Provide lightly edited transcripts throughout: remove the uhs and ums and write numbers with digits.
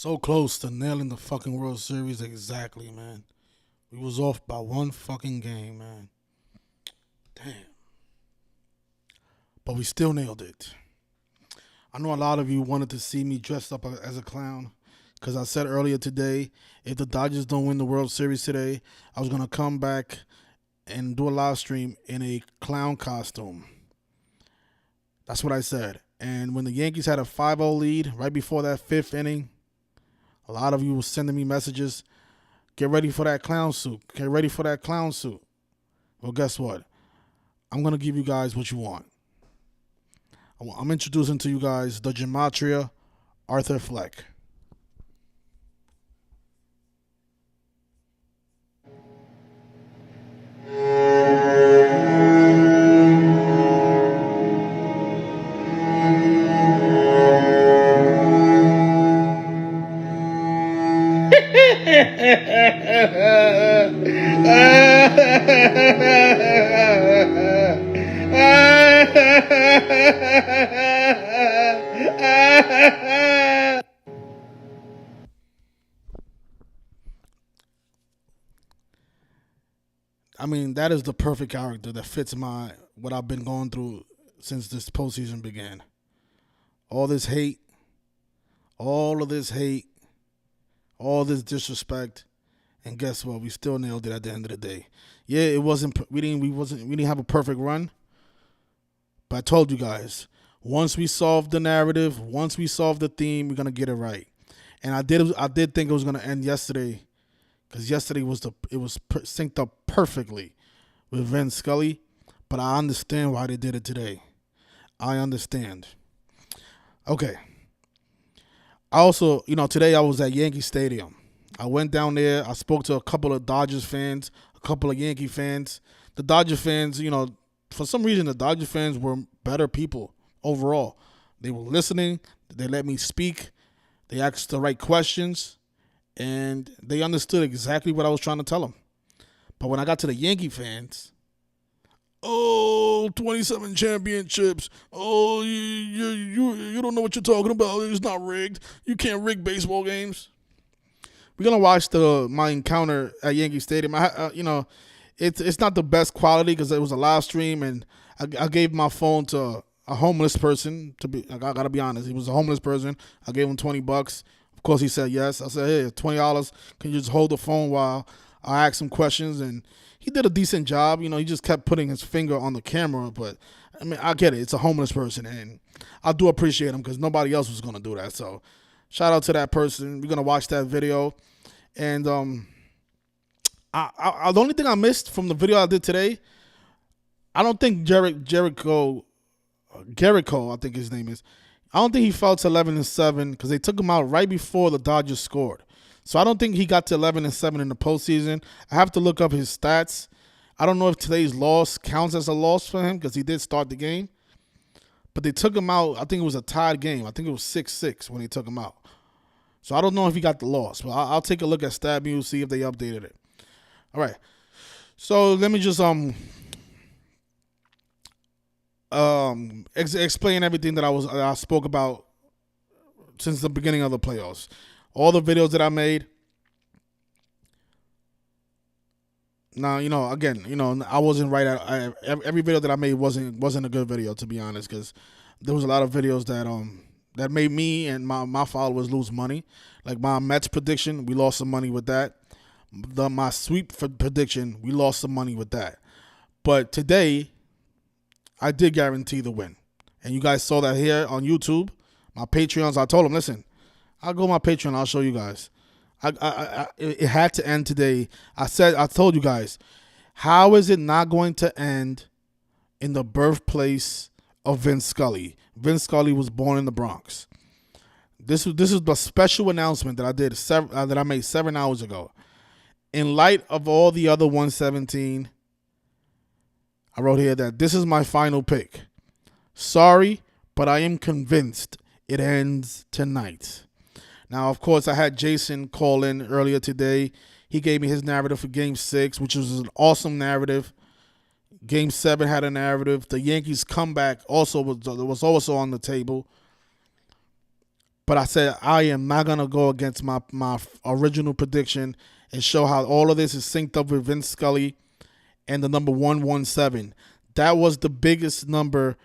So close to nailing the fucking World Series exactly, man. We was off by one fucking game, man. Damn. But we still nailed it. I know a lot of you wanted to see me dressed up as a clown because I said earlier today, if the Dodgers don't win the World Series today, I was going to come back and do a live stream in a clown costume. That's what I said. And when the Yankees had a 5-0 lead right before that fifth inning, a lot of you were sending me messages, get ready for that clown suit. Get ready for that clown suit. Well, guess what? I'm going to give you guys what you want. I'm introducing to you guys the Gematria Arthur Fleck. I mean, that is the perfect character that fits what I've been going through since this postseason began. All this hate, all of this hate, all this disrespect, and guess what? We still nailed it at the end of the day. Yeah, it wasn't. We didn't have a perfect run, but I told you guys, once we solved the narrative, once we solved the theme, we're gonna get it right. And I did think it was gonna end yesterday, because yesterday it was synced up perfectly with Vin Scully, but I understand why they did it today. I understand. Okay. I also, today I was at Yankee Stadium. I went down there. I spoke to a couple of Dodgers fans, a couple of Yankee fans. The Dodger fans, for some reason, the Dodger fans were better people overall. They were listening. They let me speak. They asked the right questions, and they understood exactly what I was trying to tell them. But when I got to the Yankee fans, 27 championships. Oh, you don't know what you're talking about. It's not rigged. You can't rig baseball games. We're gonna watch my encounter at Yankee Stadium. It's not the best quality because it was a live stream, and I gave my phone to a homeless person. I gotta be honest, he was a homeless person. I gave him $20. Of course, he said yes. I said, hey, $20. Can you just hold the phone while I ask some questions? And he did a decent job. He just kept putting his finger on the camera. But, I mean, I get it. It's a homeless person. And I do appreciate him because nobody else was going to do that. So, shout out to that person. We're going to watch that video. And the only thing I missed from the video I did today, I don't think Jericho, I think his name is, I don't think he fell to 11-7 because they took him out right before the Dodgers scored. So I don't think he got to 11-7 in the postseason. I have to look up his stats. I don't know if today's loss counts as a loss for him because he did start the game. But they took him out. I think it was a tied game. I think it was 6-6 when they took him out. So I don't know if he got the loss. But I'll take a look at StatMuse, see if they updated it. All right. So let me just explain everything that I spoke about since the beginning of the playoffs. All the videos that I made. Now, I wasn't right at every video that I made wasn't a good video, to be honest, because there was a lot of videos that made me and my followers lose money. Like my Mets prediction, we lost some money with that. My sweep prediction, we lost some money with that. But today, I did guarantee the win. And you guys saw that here on YouTube. My Patreons, I told them, listen, I'll go on my Patreon. I'll show you guys. It had to end today. I told you guys, how is it not going to end in the birthplace of Vin Scully? Vin Scully was born in the Bronx. This is the special announcement that I did that I made 7 hours ago. In light of all the other 117, I wrote here that this is my final pick. Sorry, but I am convinced it ends tonight. Now, of course, I had Jason call in earlier today. He gave me his narrative for Game 6, which was an awesome narrative. Game 7 had a narrative. The Yankees' comeback was also on the table. But I said I am not gonna go against my original prediction and show how all of this is synced up with Vin Scully and the number 117. That was the biggest number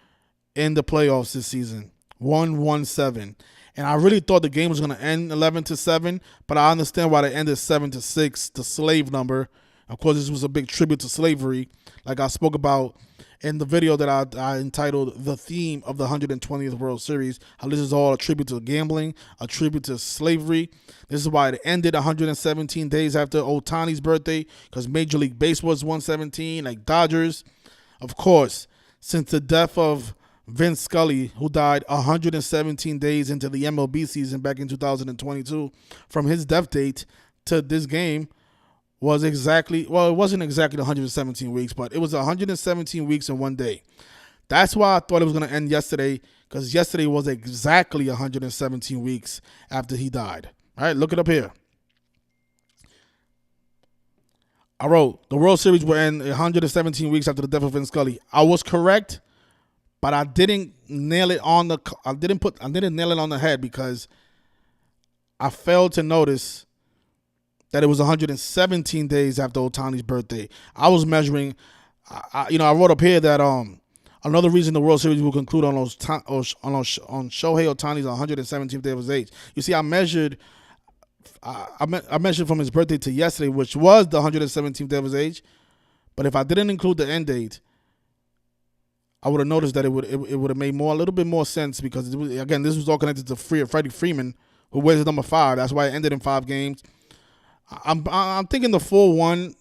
in the playoffs this season. 117. And I really thought the game was going to end 11-7, but I understand why they ended 7-6, the slave number. Of course, this was a big tribute to slavery, like I spoke about in the video that I entitled The Theme of the 120th World Series, how this is all a tribute to gambling, a tribute to slavery. This is why it ended 117 days after Ohtani's birthday, because Major League Baseball was 117, like Dodgers. Of course, since the death of Vin Scully, who died 117 days into the MLB season back in 2022, from his death date to this game was exactly, well, it wasn't exactly 117 weeks, but it was 117 weeks in one day. That's why I thought it was going to end yesterday, because yesterday was exactly 117 weeks after he died. All right, look it up here. I wrote, the World Series will end 117 weeks after the death of Vin Scully. I was correct, but I didn't nail it on the, I didn't nail it on the head, because I failed to notice that it was 117 days after Ohtani's birthday. I was measuring, I wrote up here that another reason the World Series will conclude on Shohei Ohtani's 117th day of his age. You see, I measured from his birthday to yesterday, which was the 117th day of his age. But if I didn't include the end date, I would have noticed that it would have made a little bit more sense, because this was all connected to Freddie Freeman, who wears the number 5. That's why it ended in 5 games. I'm thinking the 4-1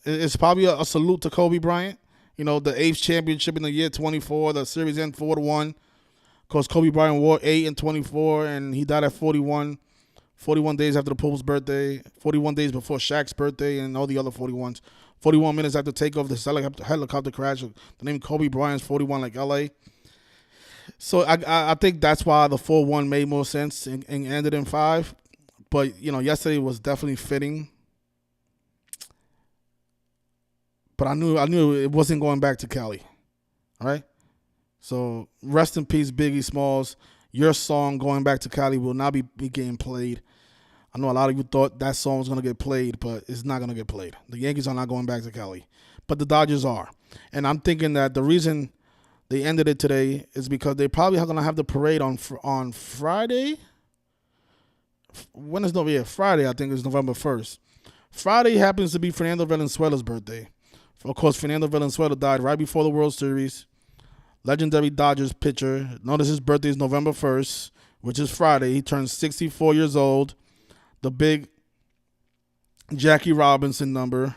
is probably a salute to Kobe Bryant. The 8th championship in the year 24. The series ended 4-1. Of course, Kobe Bryant wore 8 and 24, and he died at 41. 41 days after the Pope's birthday. 41 days before Shaq's birthday, and all the other 41s. 41 minutes after takeoff, the helicopter crash. The name Kobe Bryant's 41, like L.A. So I think that's why the 4-1 made more sense and ended in 5. But, yesterday was definitely fitting. But I knew it wasn't going back to Cali. All right? So, rest in peace, Biggie Smalls. Your song, Going Back to Cali, will not be getting played. I know a lot of you thought that song was going to get played, but it's not going to get played. The Yankees are not going back to Cali. But the Dodgers are. And I'm thinking that the reason they ended it today is because they probably are going to have the parade on Friday. When is November? Friday, I think, is November 1st. Friday happens to be Fernando Valenzuela's birthday. Of course, Fernando Valenzuela died right before the World Series. Legendary Dodgers pitcher. Notice his birthday is November 1st, which is Friday. He turns 64 years old. The big Jackie Robinson number.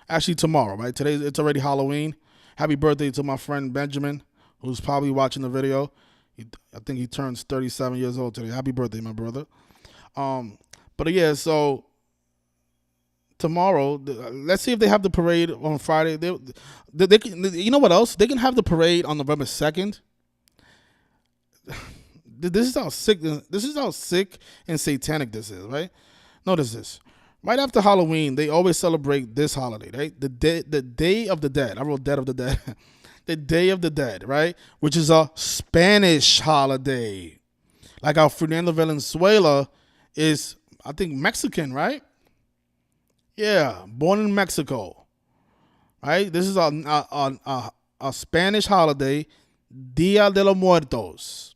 Actually, tomorrow, right? Today, it's already Halloween. Happy birthday to my friend Benjamin, who's probably watching the video. I think he turns 37 years old today. Happy birthday, my brother. But yeah, so tomorrow, let's see if they have the parade on Friday. They can, you know what else? They can have the parade on November 2nd. This is how sick and satanic this is, right? Notice this. Right after Halloween, they always celebrate this holiday, right? The Day of the Dead. I wrote Dead of the Dead. The Day of the Dead, right? Which is a Spanish holiday. Like how Fernando Valenzuela is, I think, Mexican, right? Yeah, born in Mexico, right? This is a Spanish holiday, Dia de los Muertos.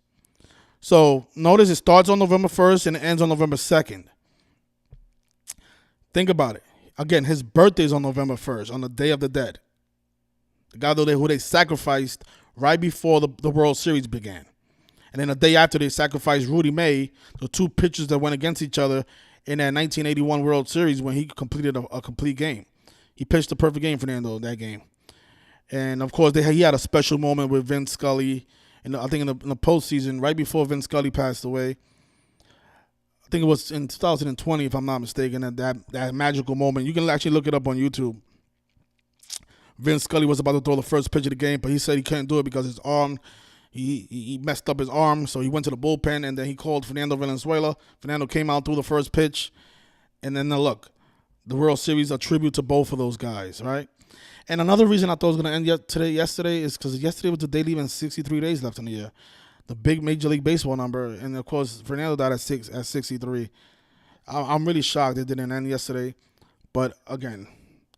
So notice it starts on November 1st and it ends on November 2nd. Think about it. Again, his birthday is on November 1st, on the Day of the Dead. The guy who they sacrificed right before the World Series began. And then a day after, they sacrificed Rudy May, the 2 pitchers that went against each other in that 1981 World Series when he completed a complete game. He pitched a perfect game, Fernando, in that game. And, of course, he had a special moment with Vin Scully, I think in the postseason, right before Vin Scully passed away. I think it was in 2020, if I'm not mistaken, that magical moment. You can actually look it up on YouTube. Vin Scully was about to throw the first pitch of the game, but he said he couldn't do it because his arm, he messed up his arm, so he went to the bullpen, and then he called Fernando Valenzuela. Fernando came out, threw the first pitch, and then look, the World Series, a tribute to both of those guys, right? And another reason I thought it was going to end yesterday is because yesterday was the day leaving 63 days left in the year. the big Major League Baseball number, and of course Fernando died at 63. I'm really shocked it didn't end yesterday, but again,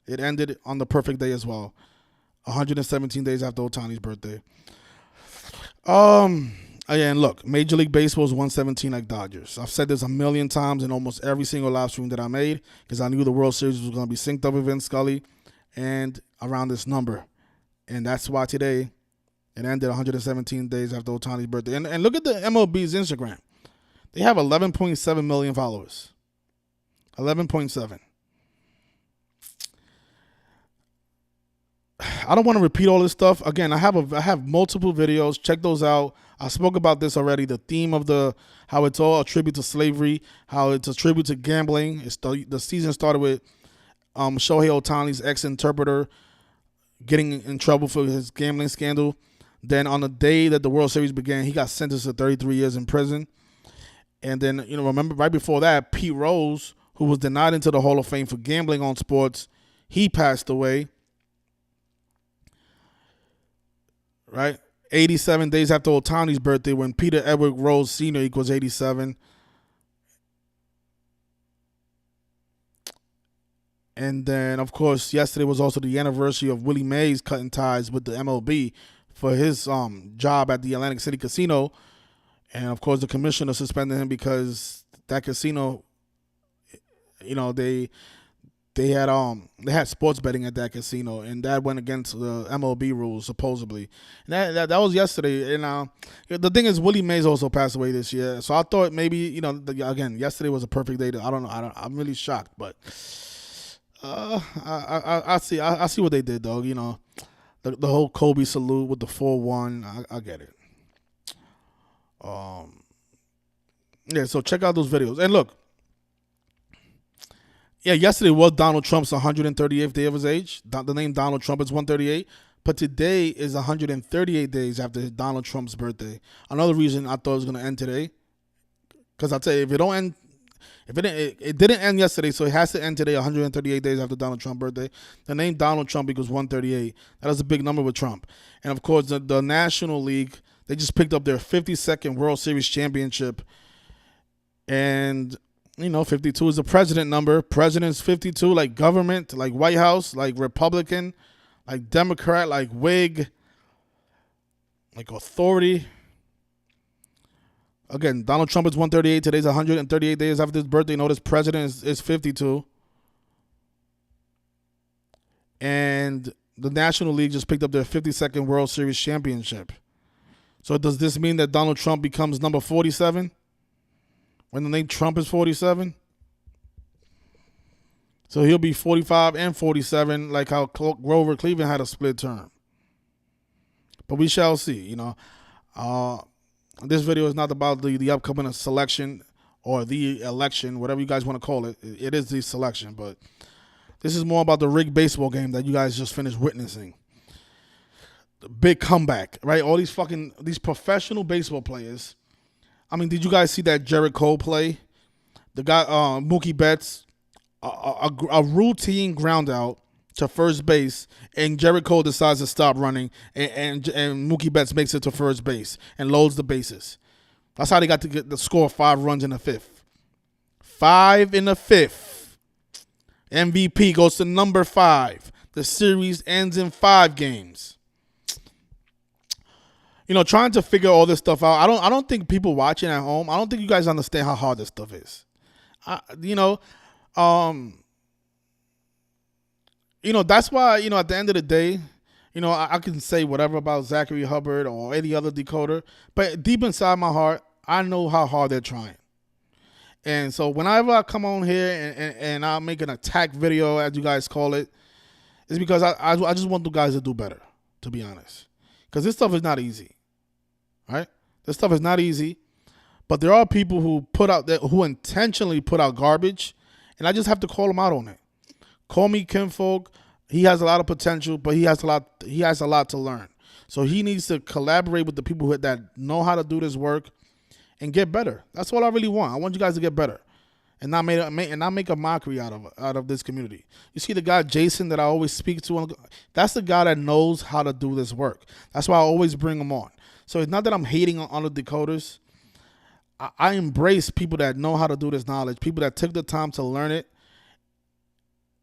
it ended on the perfect day as well, 117 days after Ohtani's birthday. Again, look, Major League Baseball is 117 like Dodgers. I've said this a million times in almost every single live stream that I made because I knew the World Series was going to be synced up with Vin Scully and around this number. And that's why today it ended 117 days after Ohtani's birthday. And look at the MLB's Instagram. They have 11.7 million followers. 11.7. I don't want to repeat all this stuff. Again, I have multiple videos. Check those out. I spoke about this already. The theme of how it's all a tribute to slavery, how it's a tribute to gambling. The season started with Shohei Ohtani's ex-interpreter getting in trouble for his gambling scandal. Then on the day that the World Series began, he got sentenced to 33 years in prison. And then, remember right before that, Pete Rose, who was denied into the Hall of Fame for gambling on sports, he passed away. Right? 87 days after Ohtani's birthday, when Peter Edward Rose Sr. equals 87. And then, of course, yesterday was also the anniversary of Willie Mays cutting ties with the MLB for his job at the Atlantic City Casino. And, of course, the commissioner suspended him because that casino, they had sports betting at that casino, and that went against the MLB rules supposedly. And that was yesterday. And the thing is, Willie Mays also passed away this year, so I thought maybe again, yesterday was a perfect day. I don't know. I'm really shocked, but I see what they did though. The whole Kobe salute with the 4-1. I get it. Yeah. So check out those videos and look. Yeah, yesterday was Donald Trump's 138th day of his age. The name Donald Trump is 138. But today is 138 days after Donald Trump's birthday. Another reason I thought it was going to end today. Because I'll tell you, it didn't end yesterday, so it has to end today, 138 days after Donald Trump's birthday. The name Donald Trump equals 138. That is a big number with Trump. And, of course, the National League, they just picked up their 52nd World Series championship. And 52 is the president number. President's 52, like government, like White House, like Republican, like Democrat, like Whig, like authority. Again, Donald Trump is 138. Today's 138 days after his birthday. Notice president is 52. And the National League just picked up their 52nd World Series championship. So does this mean that Donald Trump becomes number 47? When the name Trump is 47. So he'll be 45 and 47, like how Grover Cleveland had a split term. But we shall see, This video is not about the upcoming selection or the election, whatever you guys want to call it. It is the selection, but this is more about the rigged baseball game that you guys just finished witnessing. The big comeback, right? All these professional baseball players. I mean, did you guys see that Jarrett Cole play? The guy, Mookie Betts, a routine ground out to first base, and Jarrett Cole decides to stop running, and Mookie Betts makes it to first base and loads the bases. That's how they got to get the score 5 runs in the 5th. 5 in the 5th. MVP goes to number 5. The series ends in 5 games. Trying to figure all this stuff out. I don't think people watching at home, I don't think you guys understand how hard this stuff is. That's why, at the end of the day, I can say whatever about Zachary Hubbard or any other decoder, but deep inside my heart, I know how hard they're trying. And so whenever I come on here and I make an attack video, as you guys call it, it's because I just want the guys to do better, to be honest. Because this stuff is not easy. Right? This stuff is not easy, but there are people who intentionally put out garbage, and I just have to call them out on it. Call me kinfolk. He has a lot of potential, but he has a lot to learn. So he needs to collaborate with the people that know how to do this work and get better. That's all I really want. I want you guys to get better, and not make a mockery out of this community. You see the guy Jason that I always speak to. That's the guy that knows how to do this work. That's why I always bring him on. So it's not that I'm hating on the decoders. I embrace people that know how to do this knowledge, people that took the time to learn it,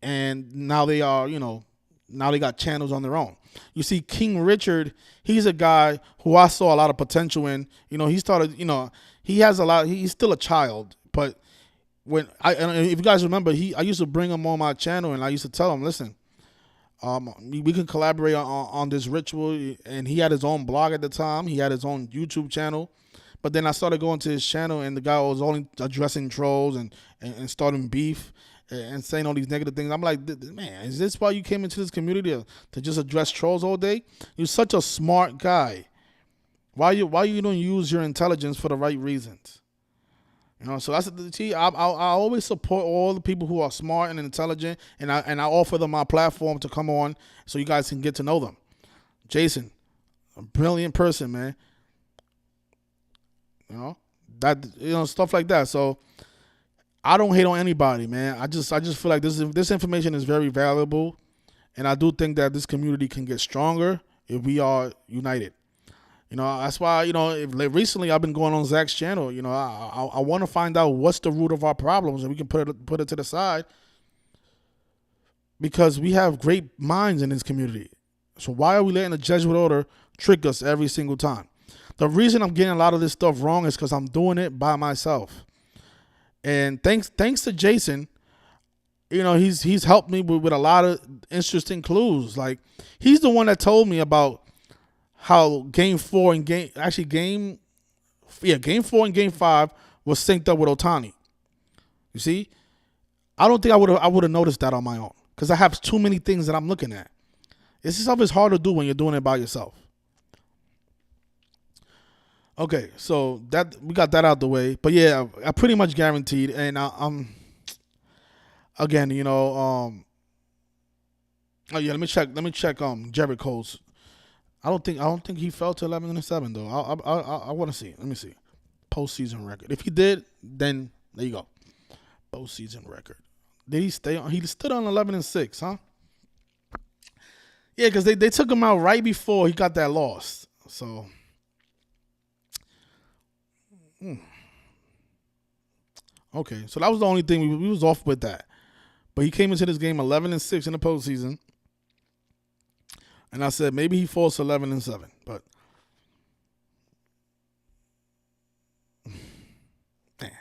and now they are, now they got channels on their own. You see, King Richard, he's a guy who I saw a lot of potential in. He started, he has a lot. He's still a child, but if you guys remember, I used to bring him on my channel, and I used to tell him, listen, we can collaborate on this ritual. And he had his own blog at the time. He had his own YouTube channel. But then I started going to his channel, and the guy was only addressing trolls and starting beef and saying all these negative things. I'm like, man, is this why you came into this community to just address trolls all day? You're such a smart guy. Why you don't use your intelligence for the right reasons? So that's I always support all the people who are smart and intelligent, and I offer them my platform to come on so you guys can get to know them. Jason, a brilliant person, man. Stuff like that. So I don't hate on anybody, man. I just feel like this information is very valuable, and I do think that this community can get stronger if we are united. That's why, recently I've been going on Zach's channel. I want to find out what's the root of our problems, and we can put it to the side, because we have great minds in this community. So why are we letting the Jesuit order trick us every single time? The reason I'm getting a lot of this stuff wrong is because I'm doing it by myself. And thanks to Jason, he's helped me with a lot of interesting clues. Like, he's the one that told me about how game 4 and game 4 and game 5 was synced up with Otani. You see, I don't think I would have noticed that on my own, because I have too many things that I'm looking at. This stuff is hard to do when you're doing it by yourself. Okay, so that we got that out the way. But yeah, I pretty much guaranteed, and again, oh yeah, let me check Jared Cole's. I don't think he fell to 11-7 though. I want to see. Let me see. Postseason record. If he did, then there you go. Postseason record. Did he stay on? He stood on 11-6, huh? Yeah, because they took him out right before he got that loss. So. Okay, so that was the only thing we was off with that. But he came into this game 11-6 in the postseason, and I said maybe he falls to 11-7. But damn.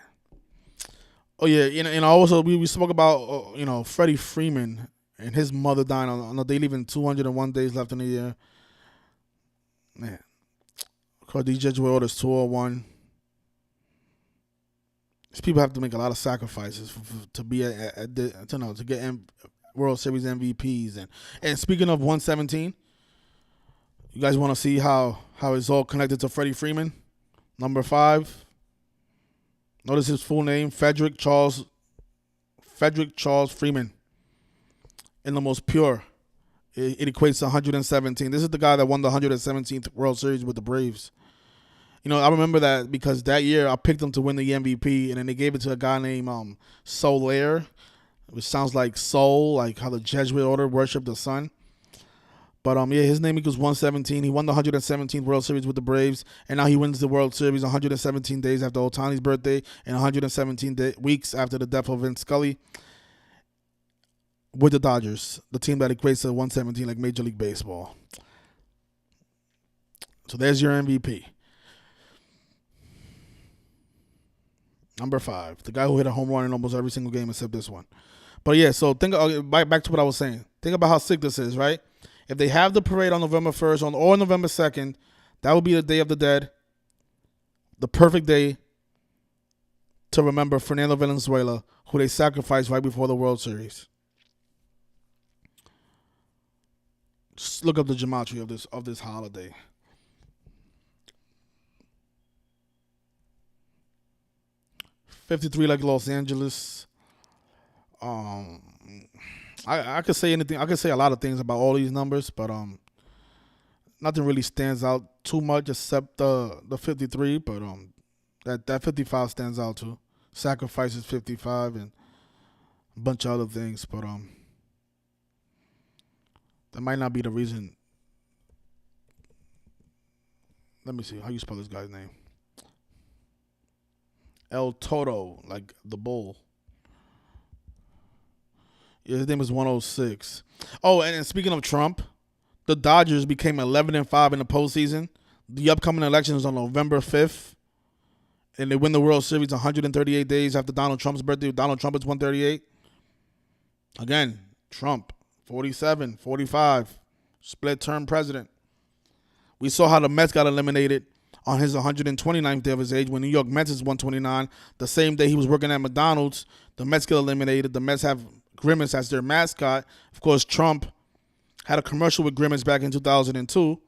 Oh yeah, and also we spoke about Freddie Freeman and his mother dying on the day, leaving 201 days left in the year. Man, of course these Jesuit orders 201. These people have to make a lot of sacrifices to be to get World Series MVPs. And speaking of 117, you guys want to see how it's all connected to Freddie Freeman, number 5. Notice his full name, Frederick Charles Freeman. In the most pure, it equates to 117. This is the guy that won the 117th World Series with the Braves. I remember that because that year I picked him to win the MVP, and then they gave it to a guy named Soler, which sounds like soul, like how the Jesuit order worship the sun. But yeah, his name equals 117. He won the 117th World Series with the Braves, and now he wins the World Series 117 days after Otani's birthday and 117 weeks after the death of Vin Scully with the Dodgers, the team that equates to 117 like Major League Baseball. So there's your MVP. Number 5, the guy who hit a home run in almost every single game except this one. But yeah, so think back to what I was saying. Think about how sick this is, right? If they have the parade on November 1st or November 2nd, that would be the Day of the Dead, the perfect day to remember Fernando Valenzuela, who they sacrificed right before the World Series. Just look up the gematria of this holiday. '53 like Los Angeles. I could say anything. I could say a lot of things about all these numbers, but nothing really stands out too much except the 53. But that 55 stands out too. Sacrifices 55 and a bunch of other things, but that might not be the reason. Let me see. How you spell this guy's name? El Toro, like the bull. Yeah, his name is 106. Oh, and speaking of Trump, the Dodgers became 11-5 in the postseason. The upcoming election is on November 5th. And they win the World Series 138 days after Donald Trump's birthday. Donald Trump is 138. Again, Trump, 47, 45, split-term president. We saw how the Mets got eliminated on his 129th day of his age when New York Mets is 129. The same day he was working at McDonald's, the Mets get eliminated. The Mets have Grimace as their mascot. Of course, Trump had a commercial with Grimace back in 2002.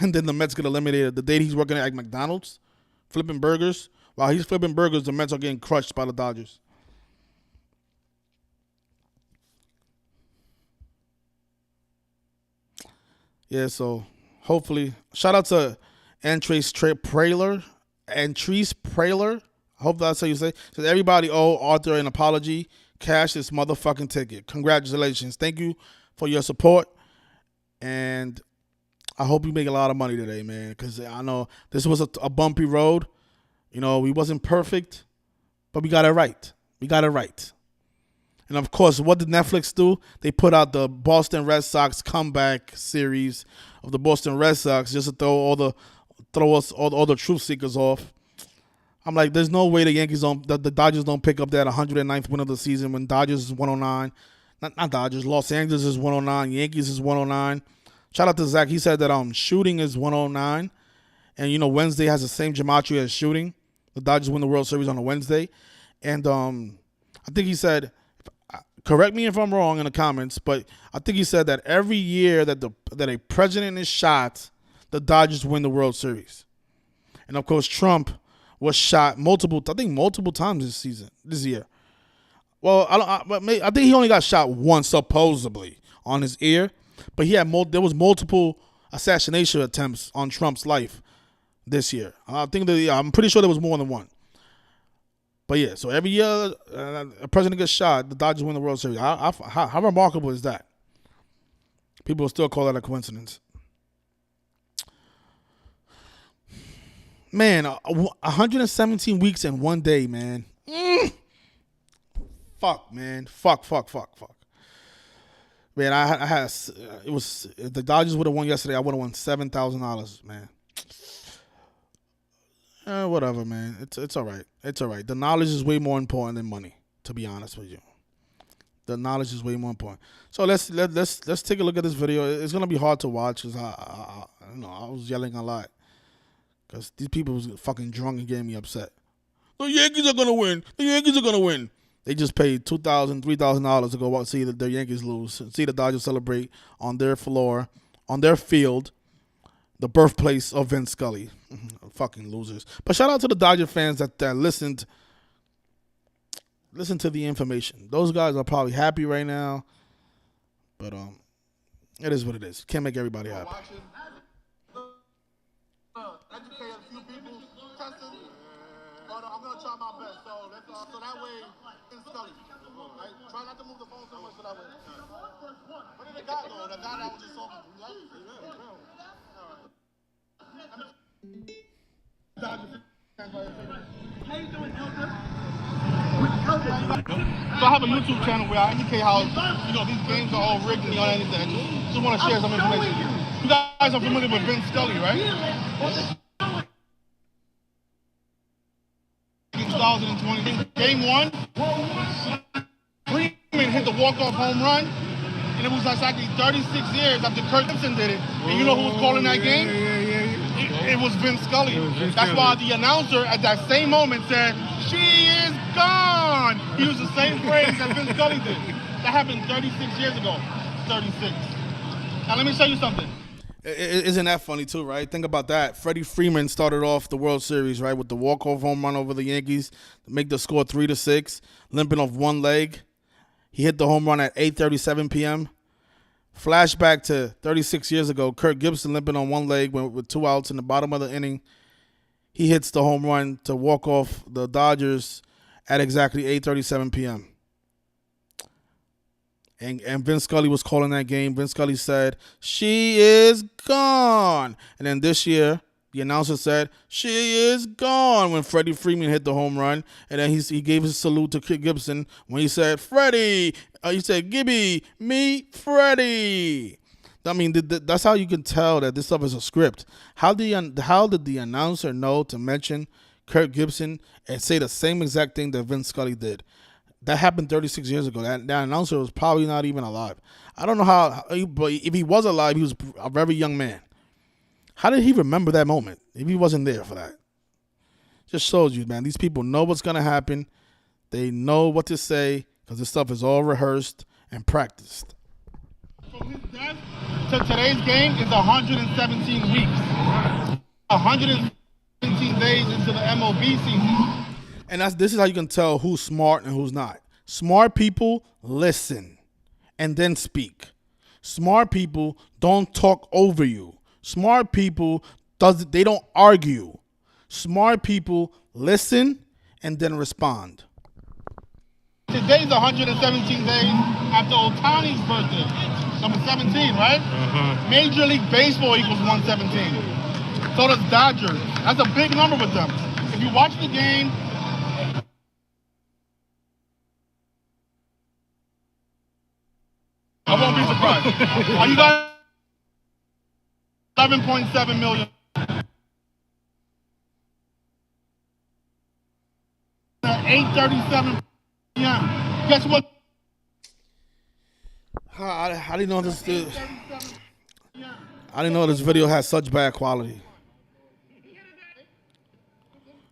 And then the Mets get eliminated the day he's working at McDonald's, flipping burgers. While he's flipping burgers, the Mets are getting crushed by the Dodgers. Yeah, so hopefully, shout out to Antrace Praler. Antrace Praler. I hope that's how you say. Says everybody owe Arthur an apology. Cash this motherfucking ticket. Congratulations. Thank you for your support. And I hope you make a lot of money today, man. Because I know this was a bumpy road. You know, we wasn't perfect, but we got it right. We got it right. And of course, what did Netflix do? They put out the Boston Red Sox comeback series of the Boston Red Sox just to throw all the truth seekers off. I'm like, there's no way the Dodgers don't pick up that 109th win of the season when Dodgers is 109. Not Dodgers. Los Angeles is 109. Yankees is 109. Shout out to Zach. He said that shooting is 109. And, you know, Wednesday has the same gematria as shooting. The Dodgers win the World Series on a Wednesday. And I think he said, correct me if I'm wrong in the comments, but I think he said that every year that a president is shot, the Dodgers win the World Series. And, of course, Trump was shot multiple times this year. Well, I think he only got shot once, supposedly, on his ear. But there was multiple assassination attempts on Trump's life this year. I'm pretty sure there was more than one. But yeah, so every year a president gets shot, the Dodgers win the World Series. How remarkable is that? People still call that a coincidence. Man, 117 weeks in one day, man. Fuck, man. Fuck. Man, it was, if the Dodgers would have won yesterday, I would have won $7,000, man. Whatever, man. It's all right. It's all right. The knowledge is way more important than money, to be honest with you. The knowledge is way more important. So let's take a look at this video. It's gonna be hard to watch because I was yelling a lot because these people was fucking drunk and getting me upset. The Yankees are gonna win. The Yankees are gonna win. They just paid $2,000, $3,000 to go see the Yankees lose, see the Dodgers celebrate on their floor, on their field, the birthplace of Vin Scully. Fucking losers. But shout out to the Dodger fans that listened to the information. Those guys are probably happy right now, but it is what it is. Can't make everybody happy. Educate a few people, testing. I'm gonna try my best. So that way, Vin Scully. Right? Try not to move the phone so much so that way. What did the guy though? The guy that was just talking. How you doing, Elder? So I have a YouTube channel where I indicate how these games are all rigged and anything. Just want to share some information. You guys are familiar with Vin Scully, right? 2020 game 1. Freeman hit the walk-off home run, and it was exactly 36 years after Kurt Gibson did it. And you know who was calling that game? It was Vin Scully. That's why the announcer at that same moment said, "She is gone." He used the same phrase that Vin Scully did. That happened 36 years ago. 36. Now let me show you something. Isn't that funny too, right? Think about that. Freddie Freeman started off the World Series, right, with the walk-off home run over the Yankees to make the score 3-6, limping off one leg. He hit the home run at 8:37 p.m. Flashback to 36 years ago, Kirk Gibson limping on one leg with 2 outs in the bottom of the inning. He hits the home run to walk off the Dodgers at exactly 8:37 p.m. And Vin Scully was calling that game. Vin Scully said, "She is gone." And then this year, The announcer said, "She is gone," when Freddie Freeman hit the home run. And then he gave his salute to Kirk Gibson when he said, "Freddie." He said, "Gibby, meet Freddie." I mean, that's how you can tell that this stuff is a script. How did the announcer know to mention Kirk Gibson and say the same exact thing that Vin Scully did? That happened 36 years ago. That announcer was probably not even alive. I don't know how, but if he was alive, he was a very young man. How did he remember that moment if he wasn't there for that? Just shows you, man. These people know what's going to happen. They know what to say because this stuff is all rehearsed and practiced. From his death to today's game is 117 weeks. 117 days into the MLB season. And this is how you can tell who's smart and who's not. Smart people listen and then speak. Smart people don't talk over you. Smart people they don't argue. Smart people listen and then respond. Today's 117 days after Ohtani's birthday. Number 17, right? Major League Baseball equals 117. So does Dodgers. That's a big number with them. If you watch the game, I won't be surprised. Are you guys 11.7 million? 8:37 p.m. Guess what? I didn't know this. I didn't know this video has such bad quality.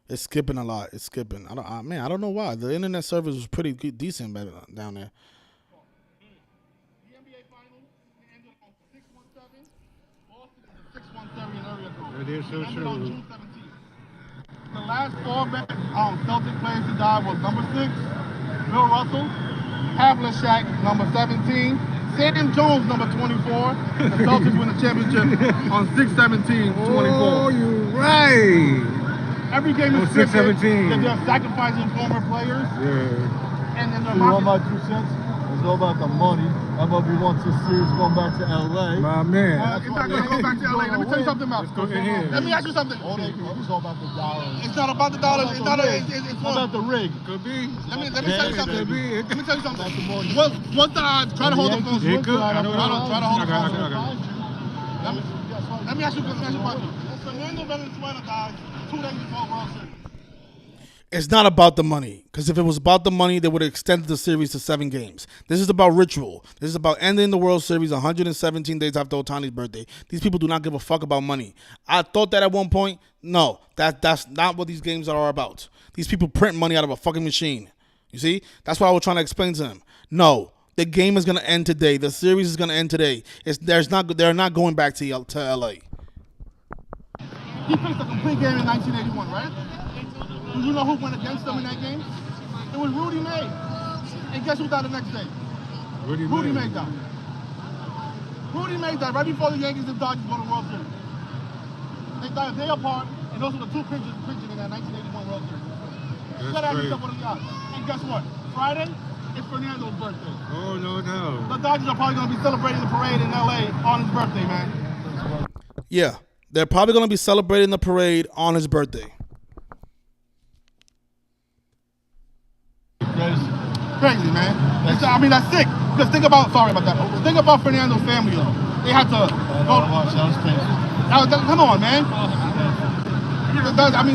It's skipping a lot. It's skipping. I don't know why. The internet service was pretty decent down there. The NBA Finals ended on 6-17. Boston is a 6-1 area code. It ended on June 17th. The last four Celtic players to die was number 6, Bill Russell, Havlicek, number 17, Sam Jones, number 24. The Celtics win the championship on 6-17-24. Oh, you're right. Every game is 6-17. that they're sacrificing former players. Yeah. And then they're You want my 2 cents? It's all about the money. MLB wants this series going back to LA. My man. It's not going to go back to LA. Let me tell you something about Let's go in here. Let me ask you something. It's all about the dollars. It's not about the dollars. It's not it's about the rig. Could be. Let me tell you something. Could be. Let me tell you something. What's the odds? Try to hold the phone. It could. Try to hold the phone. Okay. Let me ask you a question. Fernando Venezuela died 2 days before World Series. It's not about the money, because if it was about the money, they would have extended the series to 7 games. This is about ritual. This is about ending the World Series 117 days after Ohtani's birthday. These people do not give a fuck about money. I thought that at one point. No, that's not what these games are about. These people print money out of a fucking machine. You see? That's what I was trying to explain to them. No, the game is going to end today. The series is going to end today. They're not going back to LA. He faced a complete game in 1981, right? You know who went against them in that game? It was Rudy May. And guess who died the next day? Rudy May died. Rudy May died right before the Yankees and Dodgers won the World Series. They died a day apart, and those were the 2 pitchers in that 1981 World Series. You gotta ask yourself what are the odds. And guess what? Friday, it's Fernando's birthday. Oh, no. The Dodgers are probably gonna be celebrating the parade in LA on his birthday, man. Yeah, they're probably going to be celebrating the parade on his birthday. Crazy, man. That's sick. Because think about Fernando's family, though. They had to go. Come on, man.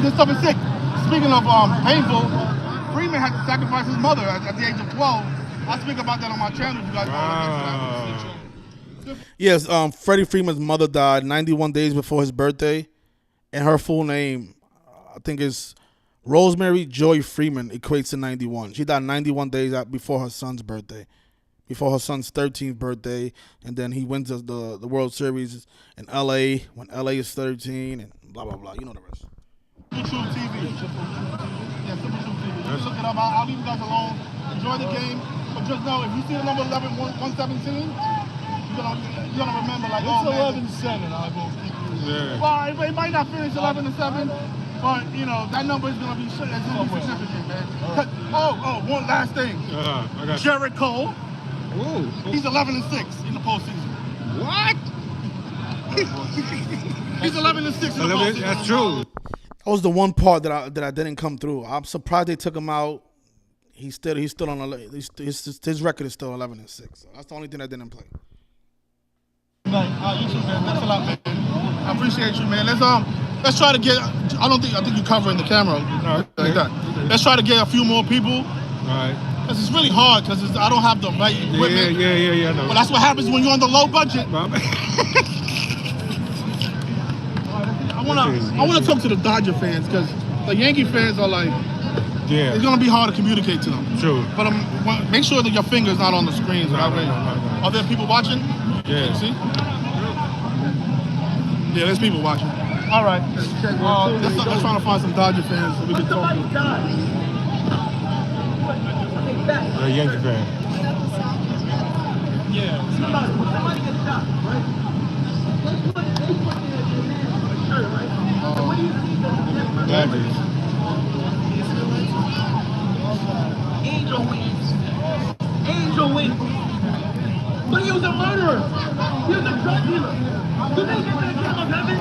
This stuff is sick. Speaking of painful, Freeman had to sacrifice his mother at the age of 12. I speak about that on my channel. You guys know. Yes, Freddie Freeman's mother died 91 days before his birthday, and her full name, I think, is Rosemary Joy Freeman, equates to 91. She died 91 days before her son's birthday, before her son's 13th birthday, and then he wins the World Series in L.A. when L.A. is 13, and blah, blah, blah. You know the rest. Simple Truth TV. Yeah, Simple Truth TV. You look it up. I'll leave you guys alone. Enjoy the game. But just know, if you see the number 11, 117, you're gonna remember, like, it's 11-7, I will. Yeah. Well, it might not finish 11-7. But, that number is going to be significant, man. One last thing. Jericho. Ooh. He's 11-6 in the postseason. What? He's 11-6 in the postseason. That's true. That was the one part that I didn't come through. I'm surprised they took him out. He's still on his record is still 11-6. So that's the only thing that didn't play. You too, man. Thanks a lot, man. I appreciate you, man. Let's try to get. I think you're covering the camera like that. Let's try to get a few more people. All right. Because it's really hard because I don't have the right equipment. Yeah. But that's what happens when you're on the low budget. I wanna talk to the Dodger fans because the Yankee fans are like, it's gonna be hard to communicate to them. True. But make sure that your finger's not on the screens. No. Are there people watching? Yeah. See? Yeah, there's people watching. All right. Let's try to find some Dodger fans so we can talk to them. A Yankee fan. Yeah. Somebody gets shot, right? Angel wings. Angel wings. But he was a murderer. He was a drug dealer. Do they get to the kingdom of heaven?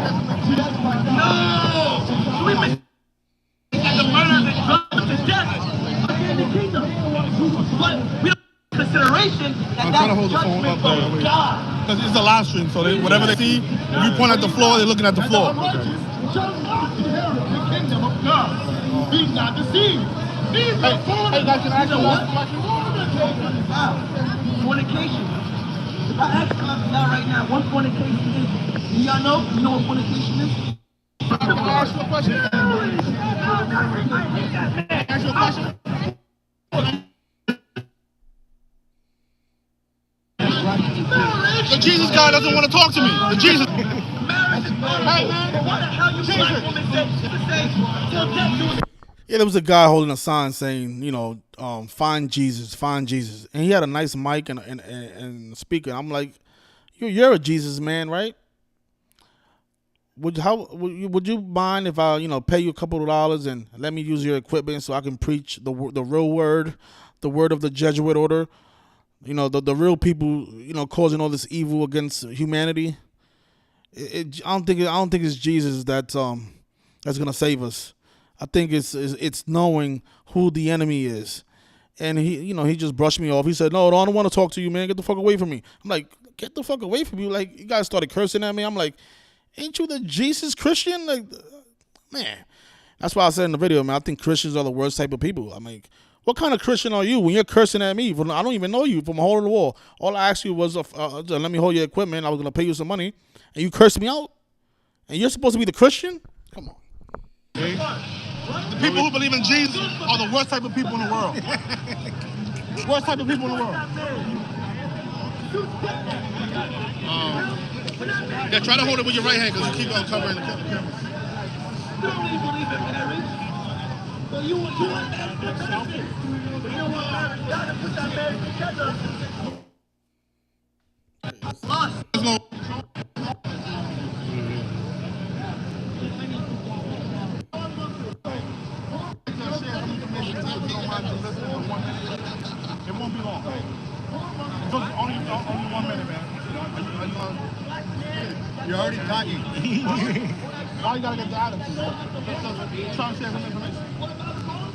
No. So we make the murders and drugs to death in the kingdom. But we don't take consideration that I'm trying to hold the phone up there. Because it's a live stream, so whatever they see, if you point at the floor, they're looking at the floor. The kingdom of God. He's not deceived. He's not Hey, guys, can I ask you one question? Fornication. If I ask y'all right now, what fornication is? Do y'all know? You know what fornication is? Can I ask you a question? Ask you a question? The Jesus guy doesn't want to talk to me. The Jesus. Hey, man. Yeah, there was a guy holding a sign saying, find Jesus, and he had a nice mic and speaker. I'm like, you're a Jesus man, right? Would you mind if I pay you a couple of dollars and let me use your equipment so I can preach the real word, the word of the Jesuit order, the real people causing all this evil against humanity? I don't think it's Jesus that's gonna save us. I think it's knowing who the enemy is, and he just brushed me off. He said, "No, I don't want to talk to you, man. Get the fuck away from me." I'm like, "Get the fuck away from you!" Like, you guys started cursing at me. I'm like, "Ain't you the Jesus Christian?" Like, man, that's why I said in the video, man. I think Christians are the worst type of people. I'm like, what kind of Christian are you when you're cursing at me? I don't even know you from a hole in the wall. All I asked you was, let me hold your equipment. I was gonna pay you some money, and you cursed me out. And you're supposed to be the Christian? Come on. The people who believe in Jesus are the worst type of people in the world. Worst type of people in the world. Yeah, try to hold it with your right hand because you keep on covering the camera. You don't really believe in marriage. But you want marriage to benefit. But you don't want marriage. God to put that marriage together. Us. It won't be long. Just only 1 minute, man. You're already talking. Why you gotta get the attitude? Trying to share some information.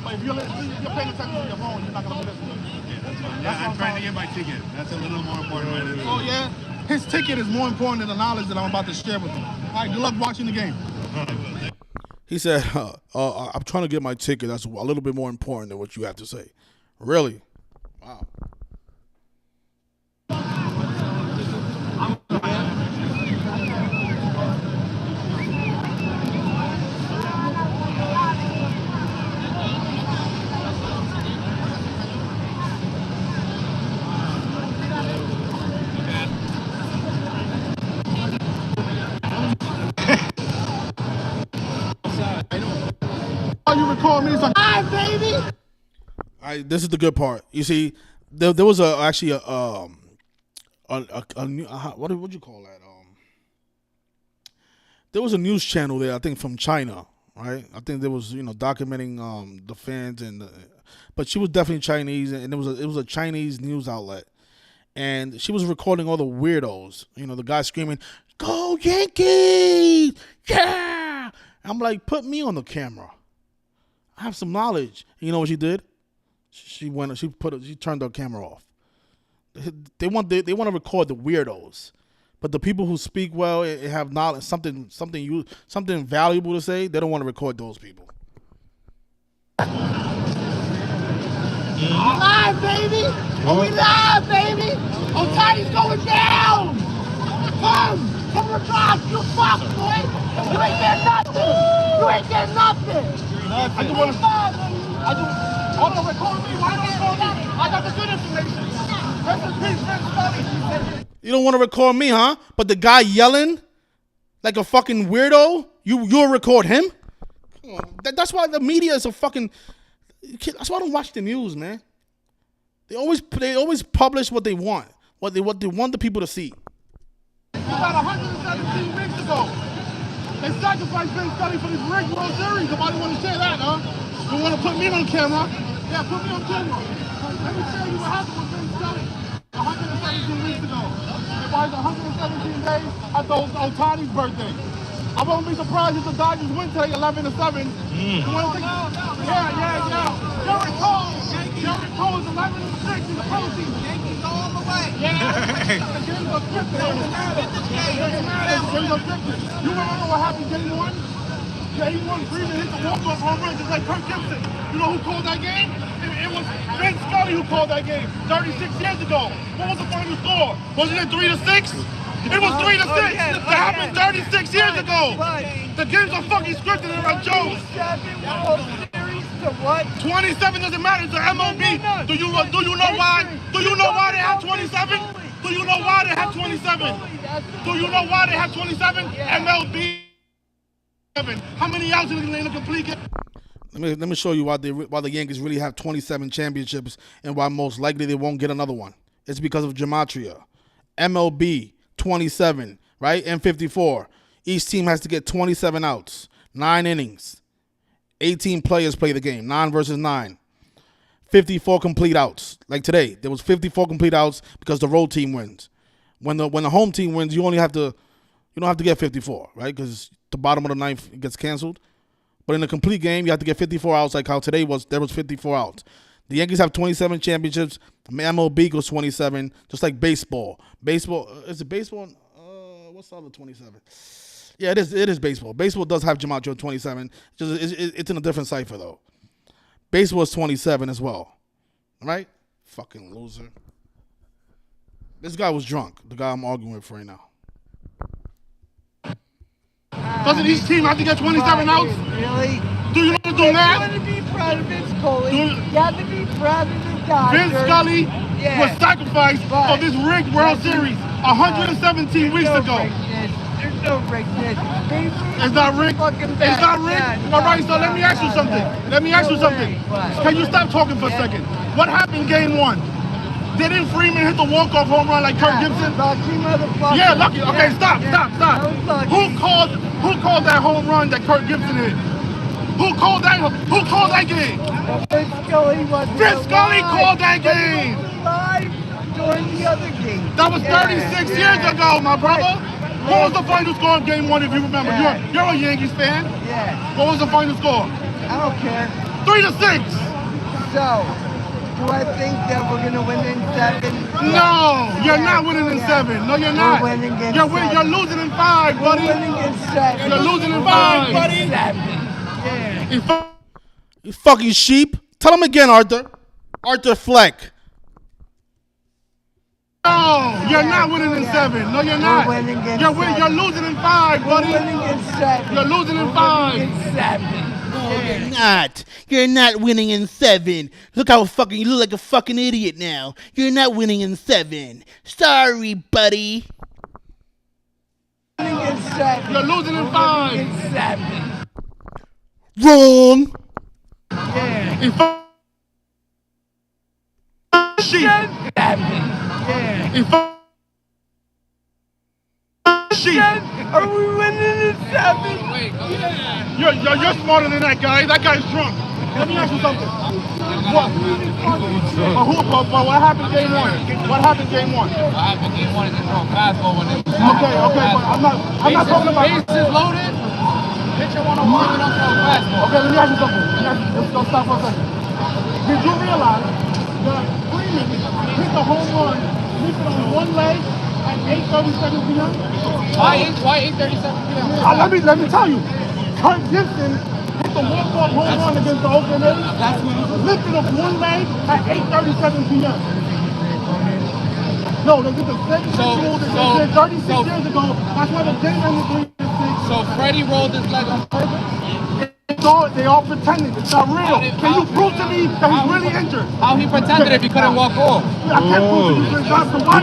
But if you're paying attention to your phone, you're not gonna be listening. Yeah, I'm trying to get my ticket. That's a little more important. Oh yeah? His ticket is more important than the knowledge that I'm about to share with him. All right, good luck watching the game. He said, I'm trying to get my ticket. That's a little bit more important than what you have to say. Really? Wow. You record me, it's like, hi, baby. This is the good part. You see, there was what do you call that? There was a news channel there, I think from China, right? I think there was documenting the fans but she was definitely Chinese, and it was a Chinese news outlet, and she was recording all the weirdos. You know, the guy screaming, "Go Yankees! Yeah!" I'm like, put me on the camera. I have some knowledge. You know what she did? She turned her camera off. They want to record the weirdos, but the people who speak well and have knowledge, something valuable to say, they don't want to record those people. Live, baby! Oh, we live, baby! Oh, Tiny's going down! Come the drive, you fuck, boy! You ain't getting nothing! You ain't getting nothing! I just want to... Hold on, record me. Why don't you record me? I got the good information. Rest in peace, Vin Scully. You don't want to record me, huh? But the guy yelling like a fucking weirdo, you'll record him? Come on. That's why the media is a fucking... That's why I don't watch the news, man. They always publish what they want, what they want the people to see. About 117 weeks ago, they sacrificed Vin Scully for this rigged World Series. Nobody want to say that, huh? You want to put me on camera? Yeah, put me on camera. Let me tell you what happened with Vin Scully 117 weeks ago. It was 117 days after Otani's birthday. I won't be surprised if the Dodgers win today 11-7. You want to think? Yeah. Garrett Cole is 11-6 in the postseason. Yankees all the way. Yeah. The games are scripted. You remember what happened game one? Game one, Freeman hit the walk-off home run just like Kirk Gibson. You know who called that game? It was Vin Scully who called that game 36 years ago. What was the final score? Wasn't it 3-6? It was 3-6. That happened 36 years ago. The games are fucking scripted and like Jones. 27 doesn't matter. It's the MLB. Do you know why? Do you know why they have 27? Do you know why they have 27? Do you know why they have 27? MLB. How many outs in the complete game? Let me show you why the Yankees really have 27 championships and why most likely they won't get another one. It's because of Gematria. MLB 27, right? And 54. Each team has to get 27 outs, 9 innings. 18 players play the game, 9 versus 9. 54 complete outs. Like today, there was 54 complete outs because the road team wins. When the home team wins, you don't have to get 54, right? Because the bottom of the ninth gets canceled. But in a complete game, you have to get 54 outs, like how today there was 54 outs. The Yankees have 27 championships. MLB goes 27, just like baseball. Baseball, is it baseball? What's the other 27? Yeah, it is baseball. Baseball does have Gematria 27. It's in a different cipher, though. Baseball is 27 as well. All right? Fucking loser. This guy was drunk, the guy I'm arguing with right now. Doesn't each team have to get 27 outs? Really? Do you know to do that? You want to be proud of Vin Scully. You have to be proud of the Dodgers. Vin Scully was sacrificed for this rigged World Series 117 weeks ago. There's no riggedness. It's not rigged. It's not rigged. All right, so let me ask you something. Can you stop talking for a second? What happened game one? Didn't Freeman hit the walk-off home run like Kirk Gibson? Lucky motherfucker. Yeah, lucky. Okay, stop. Who called that home run that Kirk Gibson hit? Who called that game? Vin Scully wasn't Vin Scully called that But he game. was alive during the other game. That was 36 years ago, my brother. What was the final score of game one, if you remember? You're a Yankees fan. Yeah. What was the final score? I don't care. 3-6. So, do I think that we're going to win in 7? No, you're not winning in 7. No, you're not. We're winning in You're 7. You're losing in 5, buddy. We're winning in 7. You're losing in 5, buddy. 7. Yeah. You fucking sheep. Tell him again, Arthur. Arthur Fleck. No, you're not winning in 7. No, you're not. We're winning in You're 7. You're losing in 5, buddy. We're winning in 7. You're losing in We're 5. winning in 7. You're not. You're not winning in 7. Look how fucking you look like a fucking idiot now. You're not winning in 7. Sorry, buddy. Winning in 7. You're losing in We're 5. winning in 7. Wrong. Yeah. In 5. Sheep. 7. Yeah. In 5. Sheep. Are we winning in 7? You're smarter than that guy. That guy's drunk. Let me ask you something. What happened game one? What happened game one? What happened game one is just throwing fastball when they Okay, but I'm not talking about bases loaded. Pitcher want to warm it up for a fastball. Okay, let me ask you something. Let's stop for a second. Did you realize that Freeman hit the home run, lifted on one leg at 8:37 p.m.? Why 8:37 p.m.? Let me tell you. Kurt Gibson hit the walk-off home run against the Oakland A's, lifted up one leg at 8:37 p.m. No, they did the same rule that they did 36 years ago. That's why the game ended 3-6. So Freddie rolled his leg on purpose? They all pretending. It's not real. Can you prove to me that he's really injured? How he pretended if he couldn't walk off? I can't prove to you. He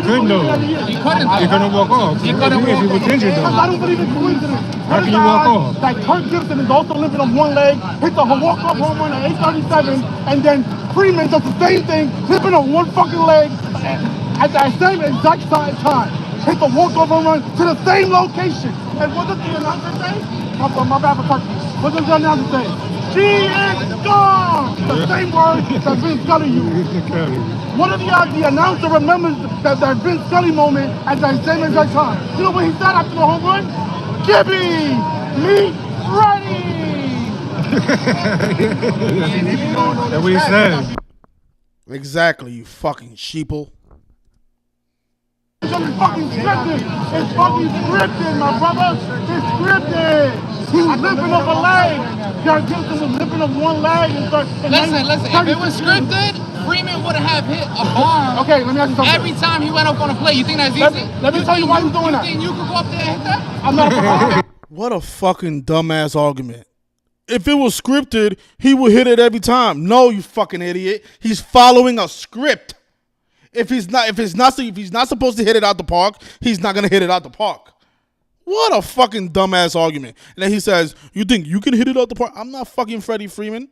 couldn't though. He couldn't. He couldn't walk off. He couldn't If he walk was injured though. I don't believe in coincidence. How can you walk off? Like Kurt Gibson is also lifting on one leg, hits a walk-off home run at 8:37, and then Freeman does the same thing, flipping on one fucking leg at that same exact time. Hit the walk-off home run to the same location. And what does the announcer say? My bad for touching. What does the announcer say? She is gone! The same word that Vin Scully used. What if the announcer remembers that Vin Scully moment at that same exact time? You know what he said after the home run? Gibby! Me ready! That's what he said. Exactly, you fucking sheeple. It's fucking scripted. It's fucking scripted, my brother. It's scripted. He was lifting up a leg. Kurt Gibson was lifting up one leg. Listen. If it was scripted, Freeman would have hit a bomb. Okay, let me ask you something. Every time he went up on a play, you think that's easy? Let me tell you why he's doing that. You think you could go up there and hit that? I'm not. What a fucking dumbass argument. If it was scripted, he would hit it every time. No, you fucking idiot. He's following a script. If he's not supposed to hit it out the park, he's not gonna hit it out the park. What a fucking dumbass argument. And then he says, "You think you can hit it out the park?" I'm not fucking Freddie Freeman.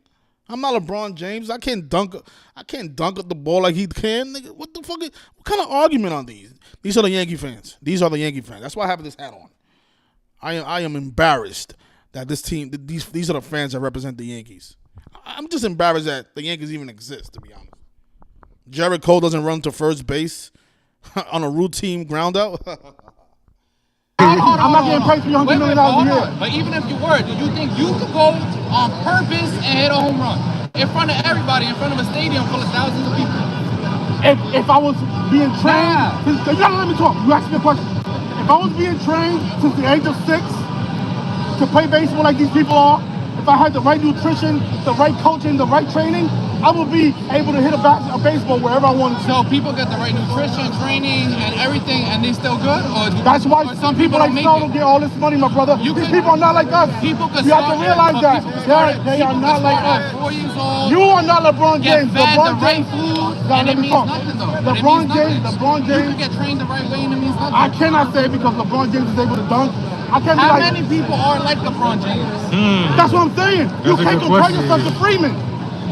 I'm not LeBron James. I can't dunk at the ball like he can. Nigga, what the fuck? What kind of argument are these? These are the Yankee fans. That's why I have this hat on. I am embarrassed that this team. These are the fans that represent the Yankees. I'm just embarrassed that the Yankees even exist, to be honest. Jared Cole doesn't run to first base on a routine ground out. I'm not getting paid $300 million a year. But even if you were, do you think you could go on purpose and hit a home run in front of everybody, in front of a stadium full of thousands of people? If I was being trained, you gotta let me talk. You asked me a question. If I was being trained since the age of 6 to play baseball like these people are, if I had the right nutrition, the right coaching, the right training, I would be able to hit a baseball wherever I wanted to. So people get the right nutrition, training, and everything, and they still good? That's why some people like Fernando get all this money, my brother. These people are not like us. You have to realize that. They are not like us. 4 years old. You are not LeBron James. LeBron James. And it means nothing, though. LeBron James. You can get trained the right way, and it means nothing. I cannot say because LeBron James is able to dunk. How many people are like LeBron James? That's what I'm saying. You can't compare yourself to Freeman.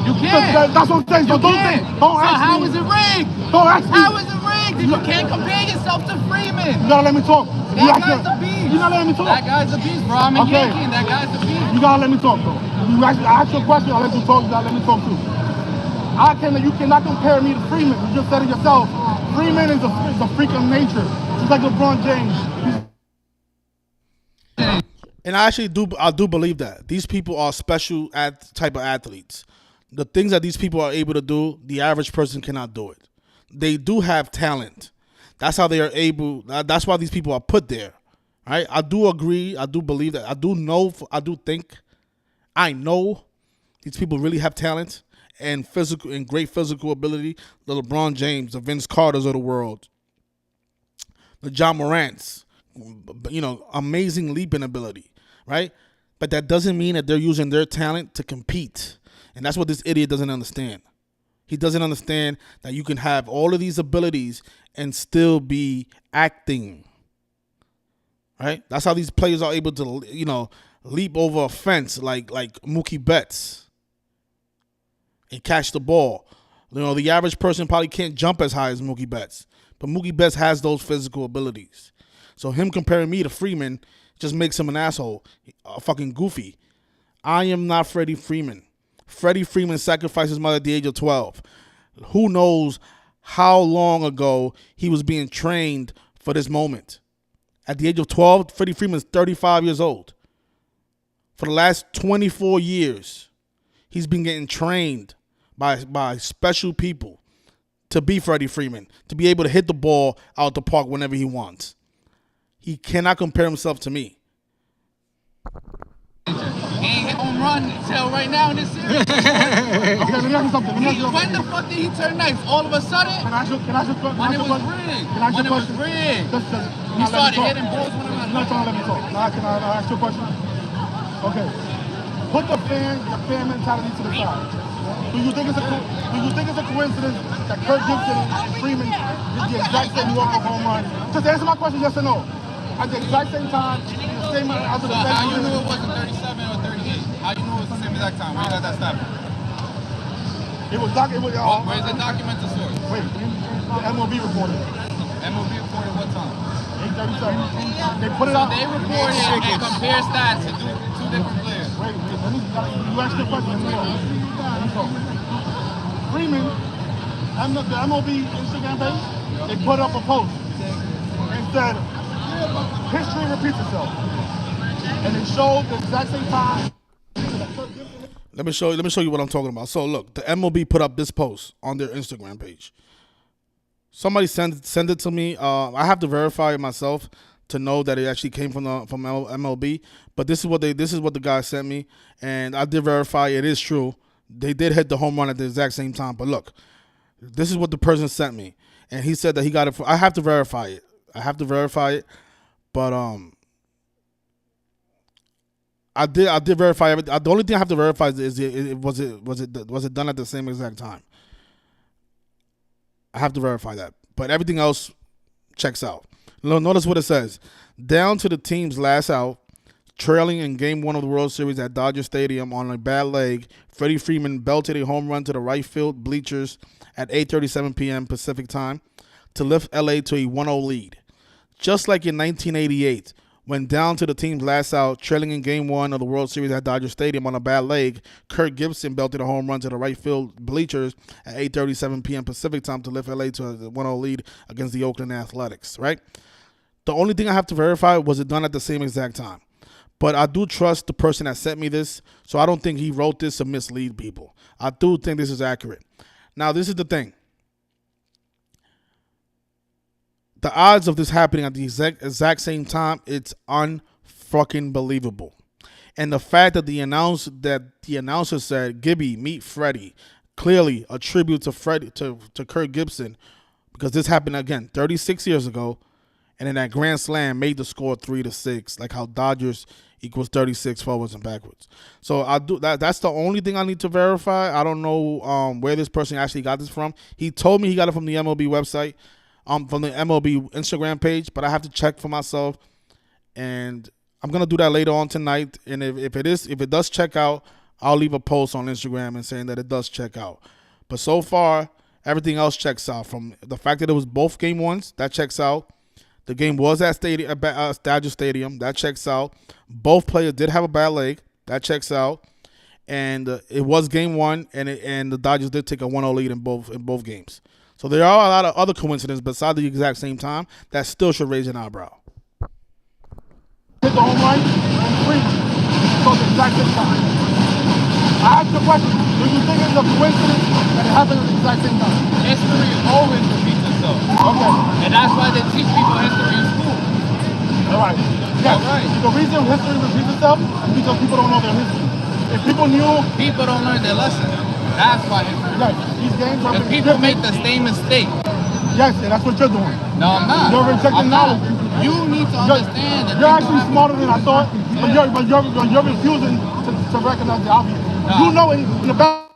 You can't. That's what I'm saying. So don't ask me. How is it rigged? Don't ask me. How is it rigged if you can't compare yourself to Freeman? You gotta let me talk. That guy's a beast. You gotta let me talk. That guy's a beast, bro. I'm a Yankee, and that guy's a beast. You gotta let me talk, bro. I asked you a question. I let you talk. You gotta let me talk too. You cannot compare me to Freeman. You just said it yourself. Freeman is a freak of nature. Just like LeBron James. And I do believe that these people are special type of athletes. The things that these people are able to do, the average person cannot do it. They do have talent. That's how they are able. That's why these people are put there. Right? I do agree. I do believe that. I know these people really have talent and great physical ability. The LeBron James, the Vince Carters of the world, the John Morants, amazing leaping ability. Right? But that doesn't mean that they're using their talent to compete. And that's what this idiot doesn't understand. He doesn't understand that you can have all of these abilities and still be acting. Right? That's how these players are able to, leap over a fence like Mookie Betts and catch the ball. The average person probably can't jump as high as Mookie Betts. But Mookie Betts has those physical abilities. So him comparing me to Freeman just makes him an asshole, a fucking goofy. I am not Freddie Freeman. Freddie Freeman sacrificed his mother at the age of 12. Who knows how long ago he was being trained for this moment. At the age of 12, Freddie Freeman's 35 years old. For the last 24 years, he's been getting trained by special people to be Freddie Freeman, to be able to hit the ball out the park whenever he wants. He cannot compare himself to me. He ain't hit home run until right now in this series. Okay, let me ask you something. When the fuck did he turn nice? All of a sudden? Can I ask you When it was rigged. Can I ask you When a it was question? rigged. He He started hitting balls when it was You're not trying to let me talk. Now, can I ask you a question? Okay. Put the fan mentality to the side. Do you think it's a coincidence that Kirk Gibson and Freeman did the exact same walk-off home run? Just answer my question, yes or no. At the exact same time, the same after So the same how you unit. knew it wasn't 37 or 38? How you knew it was the same exact time? Where you got that stat from? Where's Where's the documented source? Wait, the MLB reported. MLB reported what time? 8:37. They put it So out. they reported and compare stats to two different players. Wait, you asked your question. Let me talk. Freeman, the MLB Instagram page, they put up a post and said, history repeats itself. And it showed the exact same time. Let me show you what I'm talking about. So look, the MLB put up this post on their Instagram page. Somebody send it to me. I have to verify it myself to know that it actually came from MLB. But this is what the guy sent me, and I did verify it is true. They did hit the home run at the exact same time. But look, this is what the person sent me, and he said that he got it. I have to verify it. But I did verify everything. The only thing I have to verify is was it done at the same exact time. I have to verify that. But everything else checks out. Notice what it says. Down to the team's last out, trailing in Game 1 of the World Series at Dodger Stadium on a bad leg, Freddie Freeman belted a home run to the right field bleachers at 8:37 p.m. Pacific time to lift LA to a 1-0 lead. Just like in 1988, when down to the team's last out, trailing in Game 1 of the World Series at Dodger Stadium on a bad leg, Kirk Gibson belted a home run to the right field bleachers at 8:37 p.m. Pacific time to lift LA to a 1-0 lead against the Oakland Athletics, right? The only thing I have to verify was it done at the same exact time. But I do trust the person that sent me this, so I don't think he wrote this to mislead people. I do think this is accurate. Now, this is the thing. The odds of this happening at the exact same time, it's unfucking believable. And the fact that the announcer said, Gibby, meet Freddie, clearly a tribute to Kirk Gibson, because this happened again 36 years ago, and then that grand slam made the score 3-6, like how Dodgers equals 36 forwards and backwards. So I do that's the only thing I need to verify. I don't know where this person actually got this from. He told me he got it from the MLB website. From the MLB Instagram page, but I have to check for myself, and I'm gonna do that later on tonight. And if it does check out, I'll leave a post on Instagram and saying that it does check out. But so far, everything else checks out. From the fact that it was both game ones, that checks out. The game was at Dodger Stadium, that checks out. Both players did have a bad leg, that checks out. And it was game one, and the Dodgers did take a 1-0 lead in both games. So there are a lot of other coincidences besides the exact same time that still should raise an eyebrow. Hit the home run and Freeman. So the exact same time. I asked the question, do you think it's a coincidence that it happened at the exact same time? History always repeats itself. Okay. And that's why they teach people history in school. All right. Yes. All right. The reason history repeats itself is because people don't know their history. If people knew... People don't learn their lesson. That's why history. Yes, these games are... If people make the same mistake. Yes, and that's what you're doing. No, I'm not. You're rejecting knowledge. You need to understand that you're actually smarter than I thought, but you're refusing to recognize the obvious. No. You know in the back...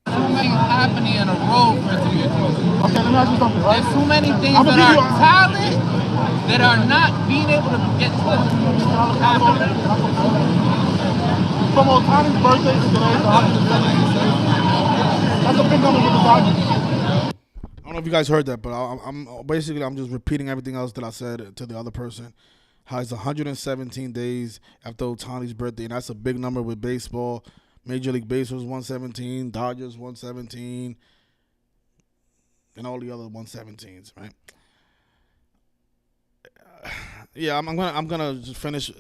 Too many happening in a row for it to be a coincidence. Okay, let me ask you something, right? There's too many things that are talent that are not being able to get to happen. From Otani's birthday to today's 107. That's a big number for the Dodgers. I don't know if you guys heard that, but I'm just repeating everything else that I said to the other person. How it's 117 days after Otani's birthday, and that's a big number with baseball. Major League Baseball was 117, Dodgers 117, and all the other 117s, right? Yeah, I'm gonna just finish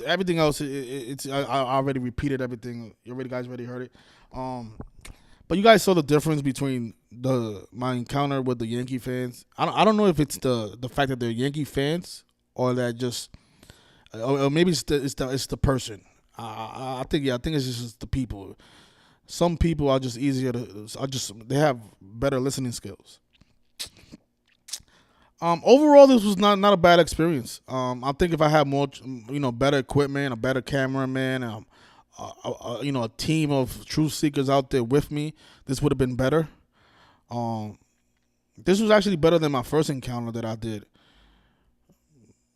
everything else. I already repeated everything. You guys already heard it. But you guys saw the difference between my encounter with the Yankee fans. I don't know if it's the fact that they're Yankee fans or that just or maybe it's the person. I think it's just the people. Some people are just easier they have better listening skills. Overall, this was not a bad experience. I think if I had more, better equipment, a better cameraman, a team of truth seekers out there with me, this would have been better. This was actually better than my first encounter that I did.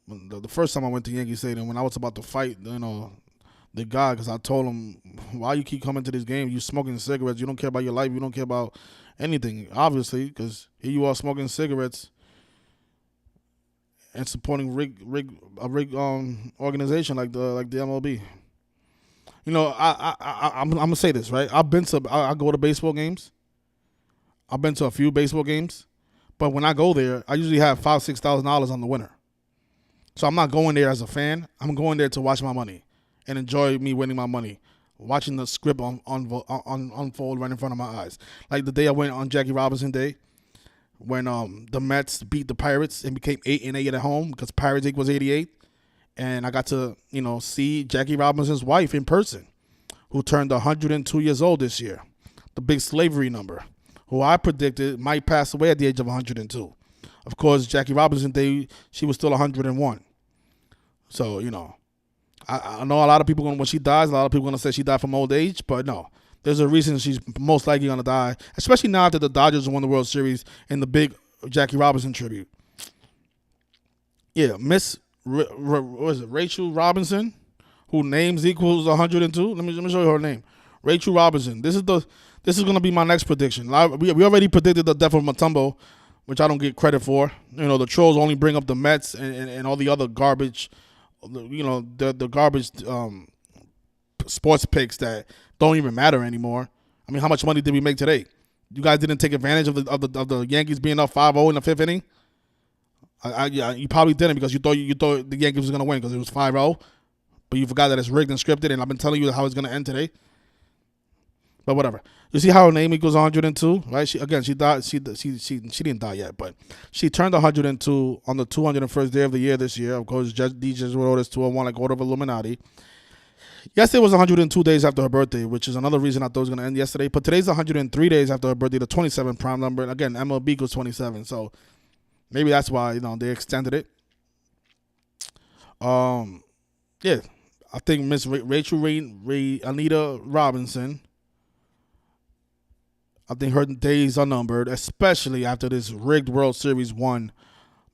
The first time I went to Yankee Stadium, when I was about to fight, the guy, because I told him, why you keep coming to this game? You smoking cigarettes. You don't care about your life. You don't care about anything, obviously, because here you are smoking cigarettes and supporting a rigged organization like the MLB. I'm gonna say this, right? I go to baseball games. I've been to a few baseball games, but when I go there, I usually have $5,000-$6,000 on the winner. So I'm not going there as a fan. I'm going there to watch my money and enjoy me winning my money, watching the script unfold right in front of my eyes. Like the day I went on Jackie Robinson Day, when the Mets beat the Pirates and became 8-8 at home because Pirates equals 88, and I got to see Jackie Robinson's wife in person, who turned 102 years old this year, the big slavery number, who I predicted might pass away at the age of 102. Of course, Jackie Robinson Day, she was still 101. So I know a lot of people when she dies, a lot of people gonna say she died from old age, but no. There's a reason she's most likely going to die, especially now that the Dodgers won the World Series in the big Jackie Robinson tribute. Yeah, Miss what is it, Rachel Robinson, who names equals 102. Let me show you her name. Rachel Robinson. This is going to be my next prediction. We already predicted the death of Mutombo, which I don't get credit for. The trolls only bring up the Mets and all the other garbage, the garbage sports picks that don't even matter anymore. I mean, how much money did we make today? You guys didn't take advantage of the Yankees being up 5-0 in the fifth inning. You probably didn't because you thought the Yankees was gonna win because it was 5-0, but you forgot that it's rigged and scripted. And I've been telling you how it's gonna end today. But whatever. You see how her name equals 102, right? She died. She didn't die yet, but she turned 102 on the 201st day of the year this year. Of course, DJ wrote us 201 like Order of Illuminati. Yesterday was 102 days after her birthday, which is another reason I thought it was going to end yesterday. But today's 103 days after her birthday, the 27 prime number. And again, MLB equals 27. So maybe that's why, they extended it. Yeah, I think Miss Rachel Anita Robinson, I think her days are numbered, especially after this rigged World Series won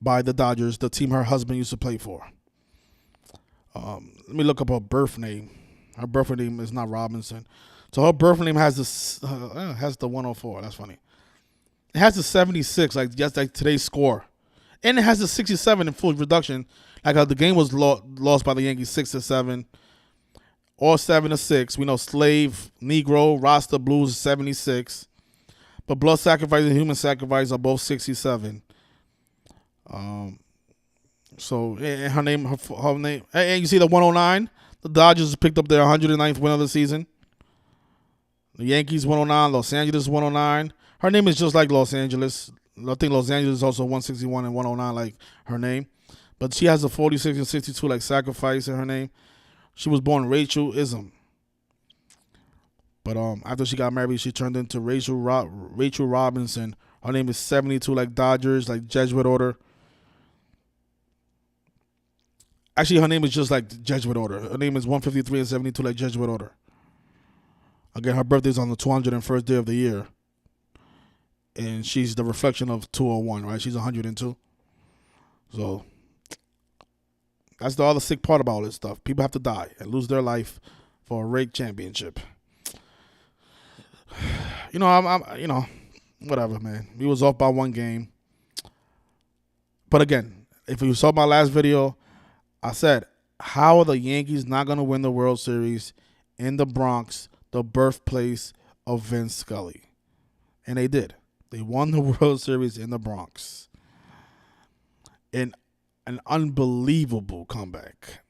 by the Dodgers, the team her husband used to play for. Let me look up her birth name. Her birth name is not Robinson. So her birth name has the 104. That's funny. It has the 76, like just like today's score. And it has the 67 in full reduction. Like how the game was lost by the Yankees 6-7 or 7-6. We know Slave, Negro, Rasta, Blues 76. But Blood Sacrifice and Human Sacrifice are both 67. So and her name, and you see the 109. The Dodgers picked up their 109th win of the season. The Yankees 109, Los Angeles 109. Her name is just like Los Angeles. I think Los Angeles is also 161 and 109 like her name. But she has a 46 and 62 like Sacrifice in her name. She was born Rachel Ism. But after she got married, she turned into Rachel Robinson. Her name is 72 like Dodgers, like Jesuit order. Actually, her name is just like Jesuit order. Her name is 153 and 72 like Jesuit order. Again, her birthday is on the 201st day of the year. And she's the reflection of 201, right? She's 102. So that's the other sick part about all this stuff. People have to die and lose their life for a rigged championship. I'm whatever, man. We was off by one game. But again, if you saw my last video, I said, how are the Yankees not going to win the World Series in the Bronx the birthplace of Vin Scully. And they did. They won the World Series in the Bronx. In an unbelievable comeback.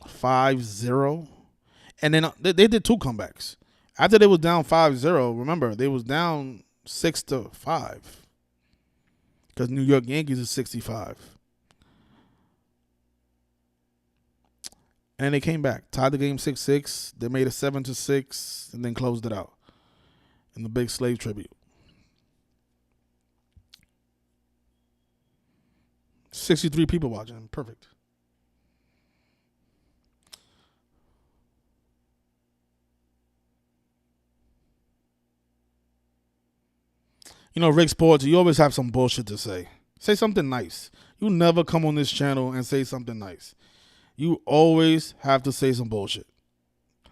5-0. And then they did 2 comebacks. After they was down 5-0, remember, they was down 6-5. Because New York Yankees is 65. And they came back. Tied the game 6-6. They made it 7-6 and then closed it out in the big slave tribute. 63 people watching. Perfect. You know, Rick Sports, you always have some bullshit to say. Say something nice. You never come on this channel and say something nice. You always have to say some bullshit.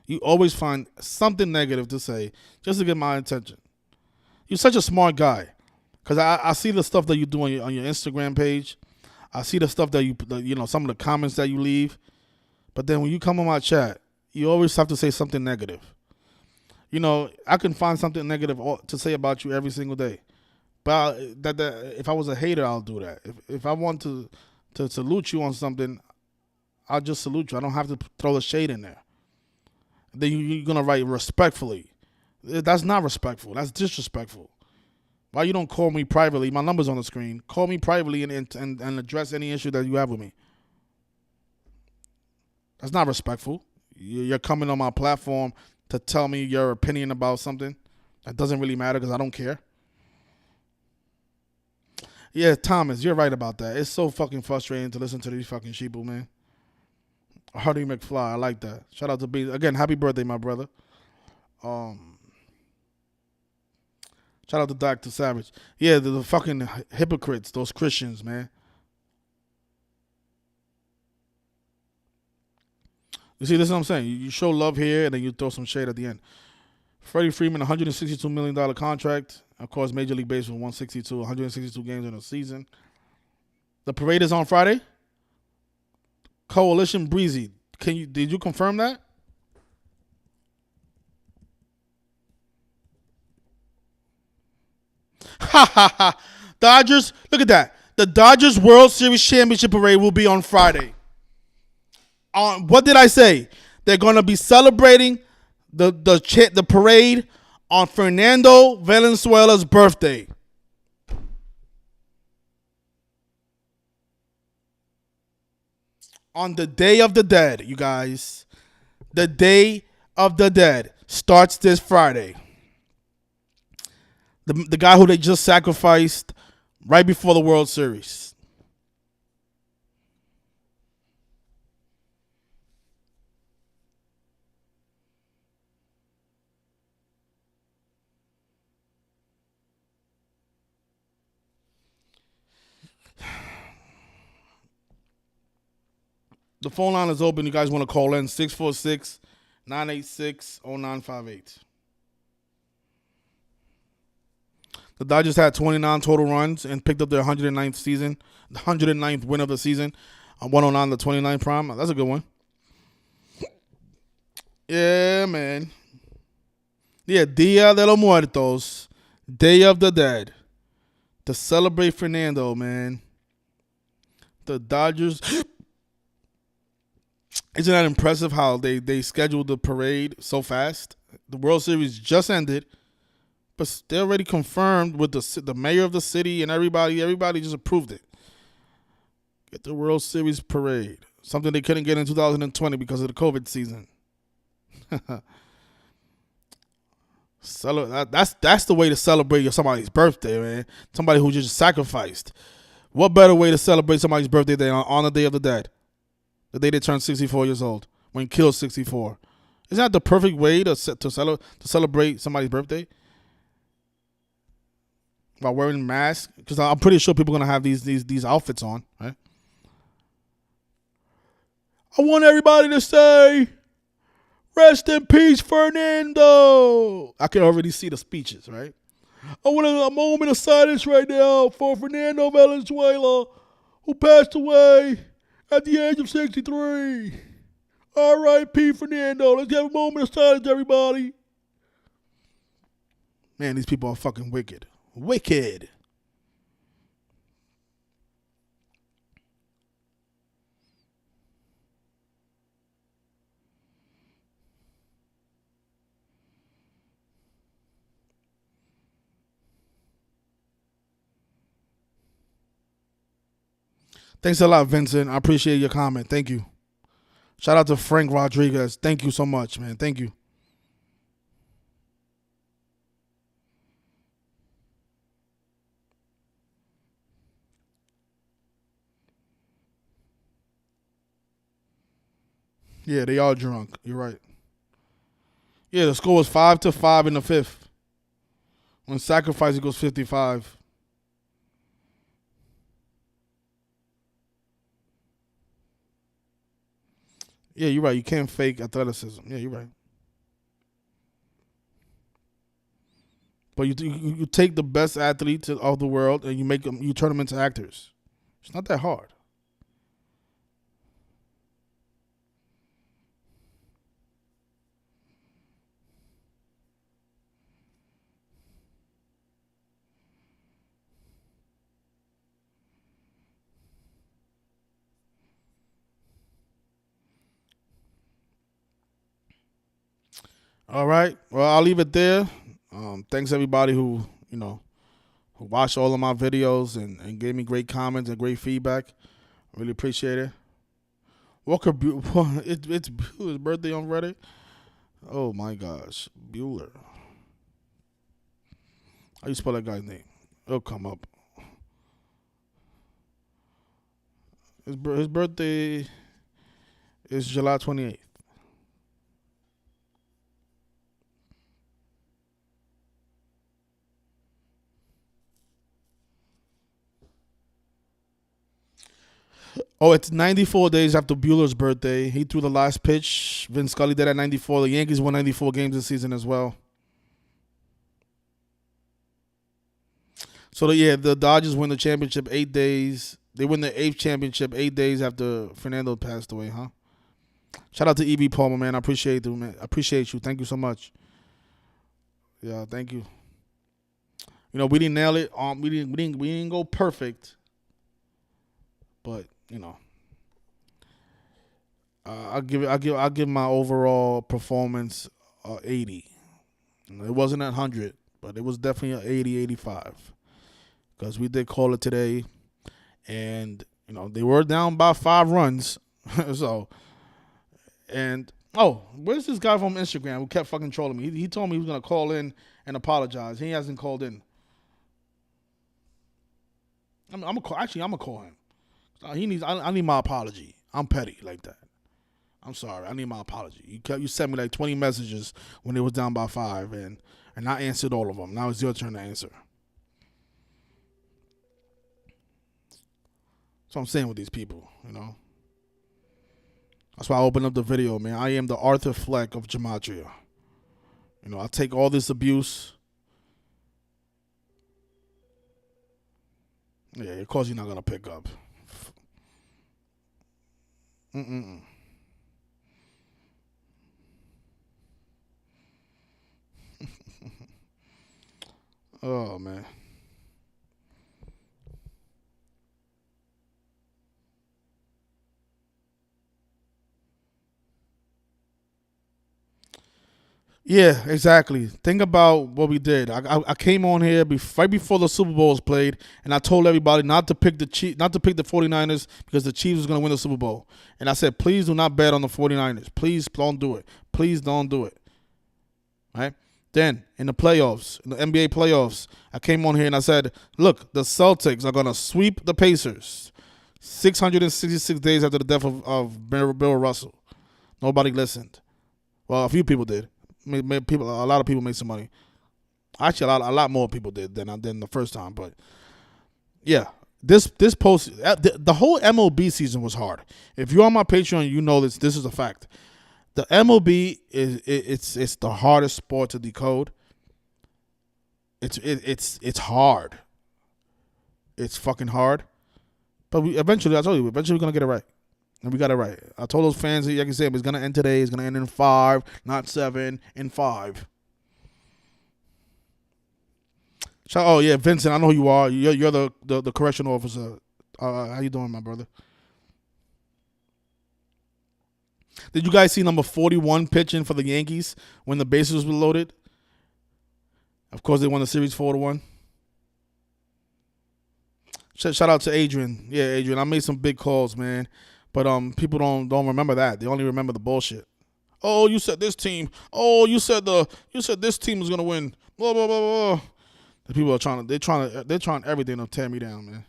You always find something negative to say just to get my attention. You're such a smart guy. Because I see the stuff that you do on your Instagram page. I see the stuff that you know, some of the comments that you leave. But then when you come on my chat, you always have to say something negative. You know, I can find something negative to say about you every single day. But if I was a hater, I'll do that. If I want to salute you on something, I'll just salute you. I don't have to throw the shade in there. Then you're going to write respectfully. That's not respectful. That's disrespectful. Why you don't call me privately? My number's on the screen. Call me privately and address any issue that you have with me. That's not respectful. You're coming on my platform to tell me your opinion about something that doesn't really matter because I don't care. Yeah, Thomas, you're right about that. It's so fucking frustrating to listen to these fucking sheeple, man. Hardy McFly, I like that. Shout out to B. Again, happy birthday, my brother. Shout out to Dr. Savage. Yeah, the fucking hypocrites, those Christians, man. You see, this is what I'm saying. You show love here, and then you throw some shade at the end. Freddie Freeman, $162 million contract. Of course, Major League Baseball, 162 games in a season. The parade is on Friday. Coalition Breezy. Did you confirm that? Ha ha ha. Dodgers, look at that. The Dodgers World Series Championship Parade will be on Friday. What did I say? They're going to be celebrating the parade on Fernando Valenzuela's birthday. On the Day of the Dead, you guys. The Day of the Dead starts this Friday. The guy who they just sacrificed right before the World Series. The phone line is open. You guys want to call in 646-986-0958. The Dodgers had 29 total runs and picked up their 109th win of the season on 109 to 29 prime. That's a good one. Yeah, man. Yeah, Dia de los Muertos. Day of the Dead. To celebrate Fernando, man. The Dodgers... Isn't that impressive how they scheduled the parade so fast? The World Series just ended, but they already confirmed with the mayor of the city and everybody. Everybody just approved it. Get the World Series parade. Something they couldn't get in 2020 because of the COVID season. That's the way to celebrate somebody's birthday, man. Somebody who just sacrificed. What better way to celebrate somebody's birthday than on the Day of the Dead? The day they turn 64 years old, when killed 64. Isn't that the perfect way to celebrate somebody's birthday? By wearing masks? Because I'm pretty sure people are going to have these outfits on, right? I want everybody to say, rest in peace, Fernando. I can already see the speeches, right? I want a moment of silence right now for Fernando Valenzuela, who passed away at the age of 63. R.I.P. Fernando. Let's have a moment of silence, everybody. Man, these people are fucking wicked. Wicked. Thanks a lot, Vincent. I appreciate your comment. Thank you. Shout out to Frank Rodriguez. Thank you so much, man. Thank you. Yeah, they are drunk. You're right. Yeah, the score was 5-5 in the fifth. When sacrifice, it goes 55. Yeah, you're right. You can't fake athleticism. Yeah, you're right. But you take the best athletes of the world and you turn them into actors. It's not that hard. All right. Well, I'll leave it there. Thanks everybody who watched all of my videos and gave me great comments and great feedback. I really appreciate it. Walker Bueller, it's Bueller's birthday on Reddit. Oh my gosh, Bueller. How you spell that guy's name? It'll come up. His birthday is July 28th. Oh, it's 94 days after Bueller's birthday. He threw the last pitch. Vin Scully did at 94. The Yankees won 94 games this season as well. So, the Dodgers win the championship 8 days. They win the 8th championship 8 days after Fernando passed away, huh? Shout out to E.B. Palmer, man. I appreciate you, man. I appreciate you. Thank you so much. Yeah, thank you. We didn't nail it. We didn't go perfect. But, I'll give my overall performance 80. It wasn't at 100, but it was definitely an 80, 85. Because we did call it today, and they were down by 5 runs. So, and where's this guy from Instagram who kept fucking trolling me? He told me he was gonna call in and apologize. He hasn't called in. I'm gonna call him. I need my apology. I'm petty like that. I'm sorry. I need my apology. You sent me like 20 messages when it was down by 5, and I answered all of them. Now it's your turn to answer. That's what I'm saying with these people, That's why I opened up the video, man. I am the Arthur Fleck of Gematria. I take all this abuse. Yeah, of course you're not going to pick up. Oh, man. Yeah, exactly. Think about what we did. I came on here right before the Super Bowl was played, and I told everybody not to pick the 49ers because the Chiefs was going to win the Super Bowl. And I said, please do not bet on the 49ers. Please don't do it. Please don't do it. Right? Then, in the playoffs, in the NBA playoffs, I came on here and I said, look, the Celtics are going to sweep the Pacers 666 days after the death of Bill Russell. Nobody listened. Well, a few people did. A lot of people made some money. Actually, a lot more people did than the first time. But yeah, the whole MLB season was hard. If you're on my Patreon, you know this. This is a fact. The MLB it's the hardest sport to decode. It's hard. It's fucking hard. But eventually, I told you, we're gonna get it right. And we got it right. I told those fans, like I said, it's going to end today. It's going to end in 5, not 7, in 5. Oh yeah, Vincent. I know who you are. You're the correctional officer. How you doing, my brother? Did you guys see number 41 pitching for the Yankees when the bases were loaded? Of course, they won the series 4-1. Shout out to Adrian. Yeah, Adrian. I made some big calls, man. But people don't remember that. They only remember the bullshit. Oh, you said this team. Oh, you said this team is gonna win. Blah blah blah blah. The people are they're trying everything to tear me down, man.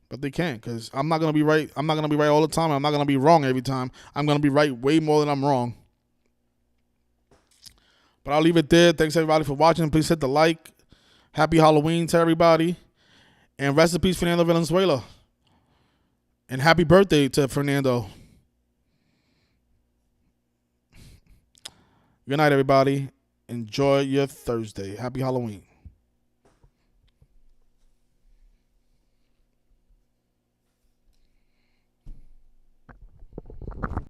But they can't, because I'm not gonna be right. I'm not gonna be right all the time. I'm not gonna be wrong every time. I'm gonna be right way more than I'm wrong. But I'll leave it there. Thanks everybody for watching. Please hit the like. Happy Halloween to everybody. And rest in peace, Fernando Valenzuela. And happy birthday to Fernando. Good night, everybody. Enjoy your Thursday. Happy Halloween.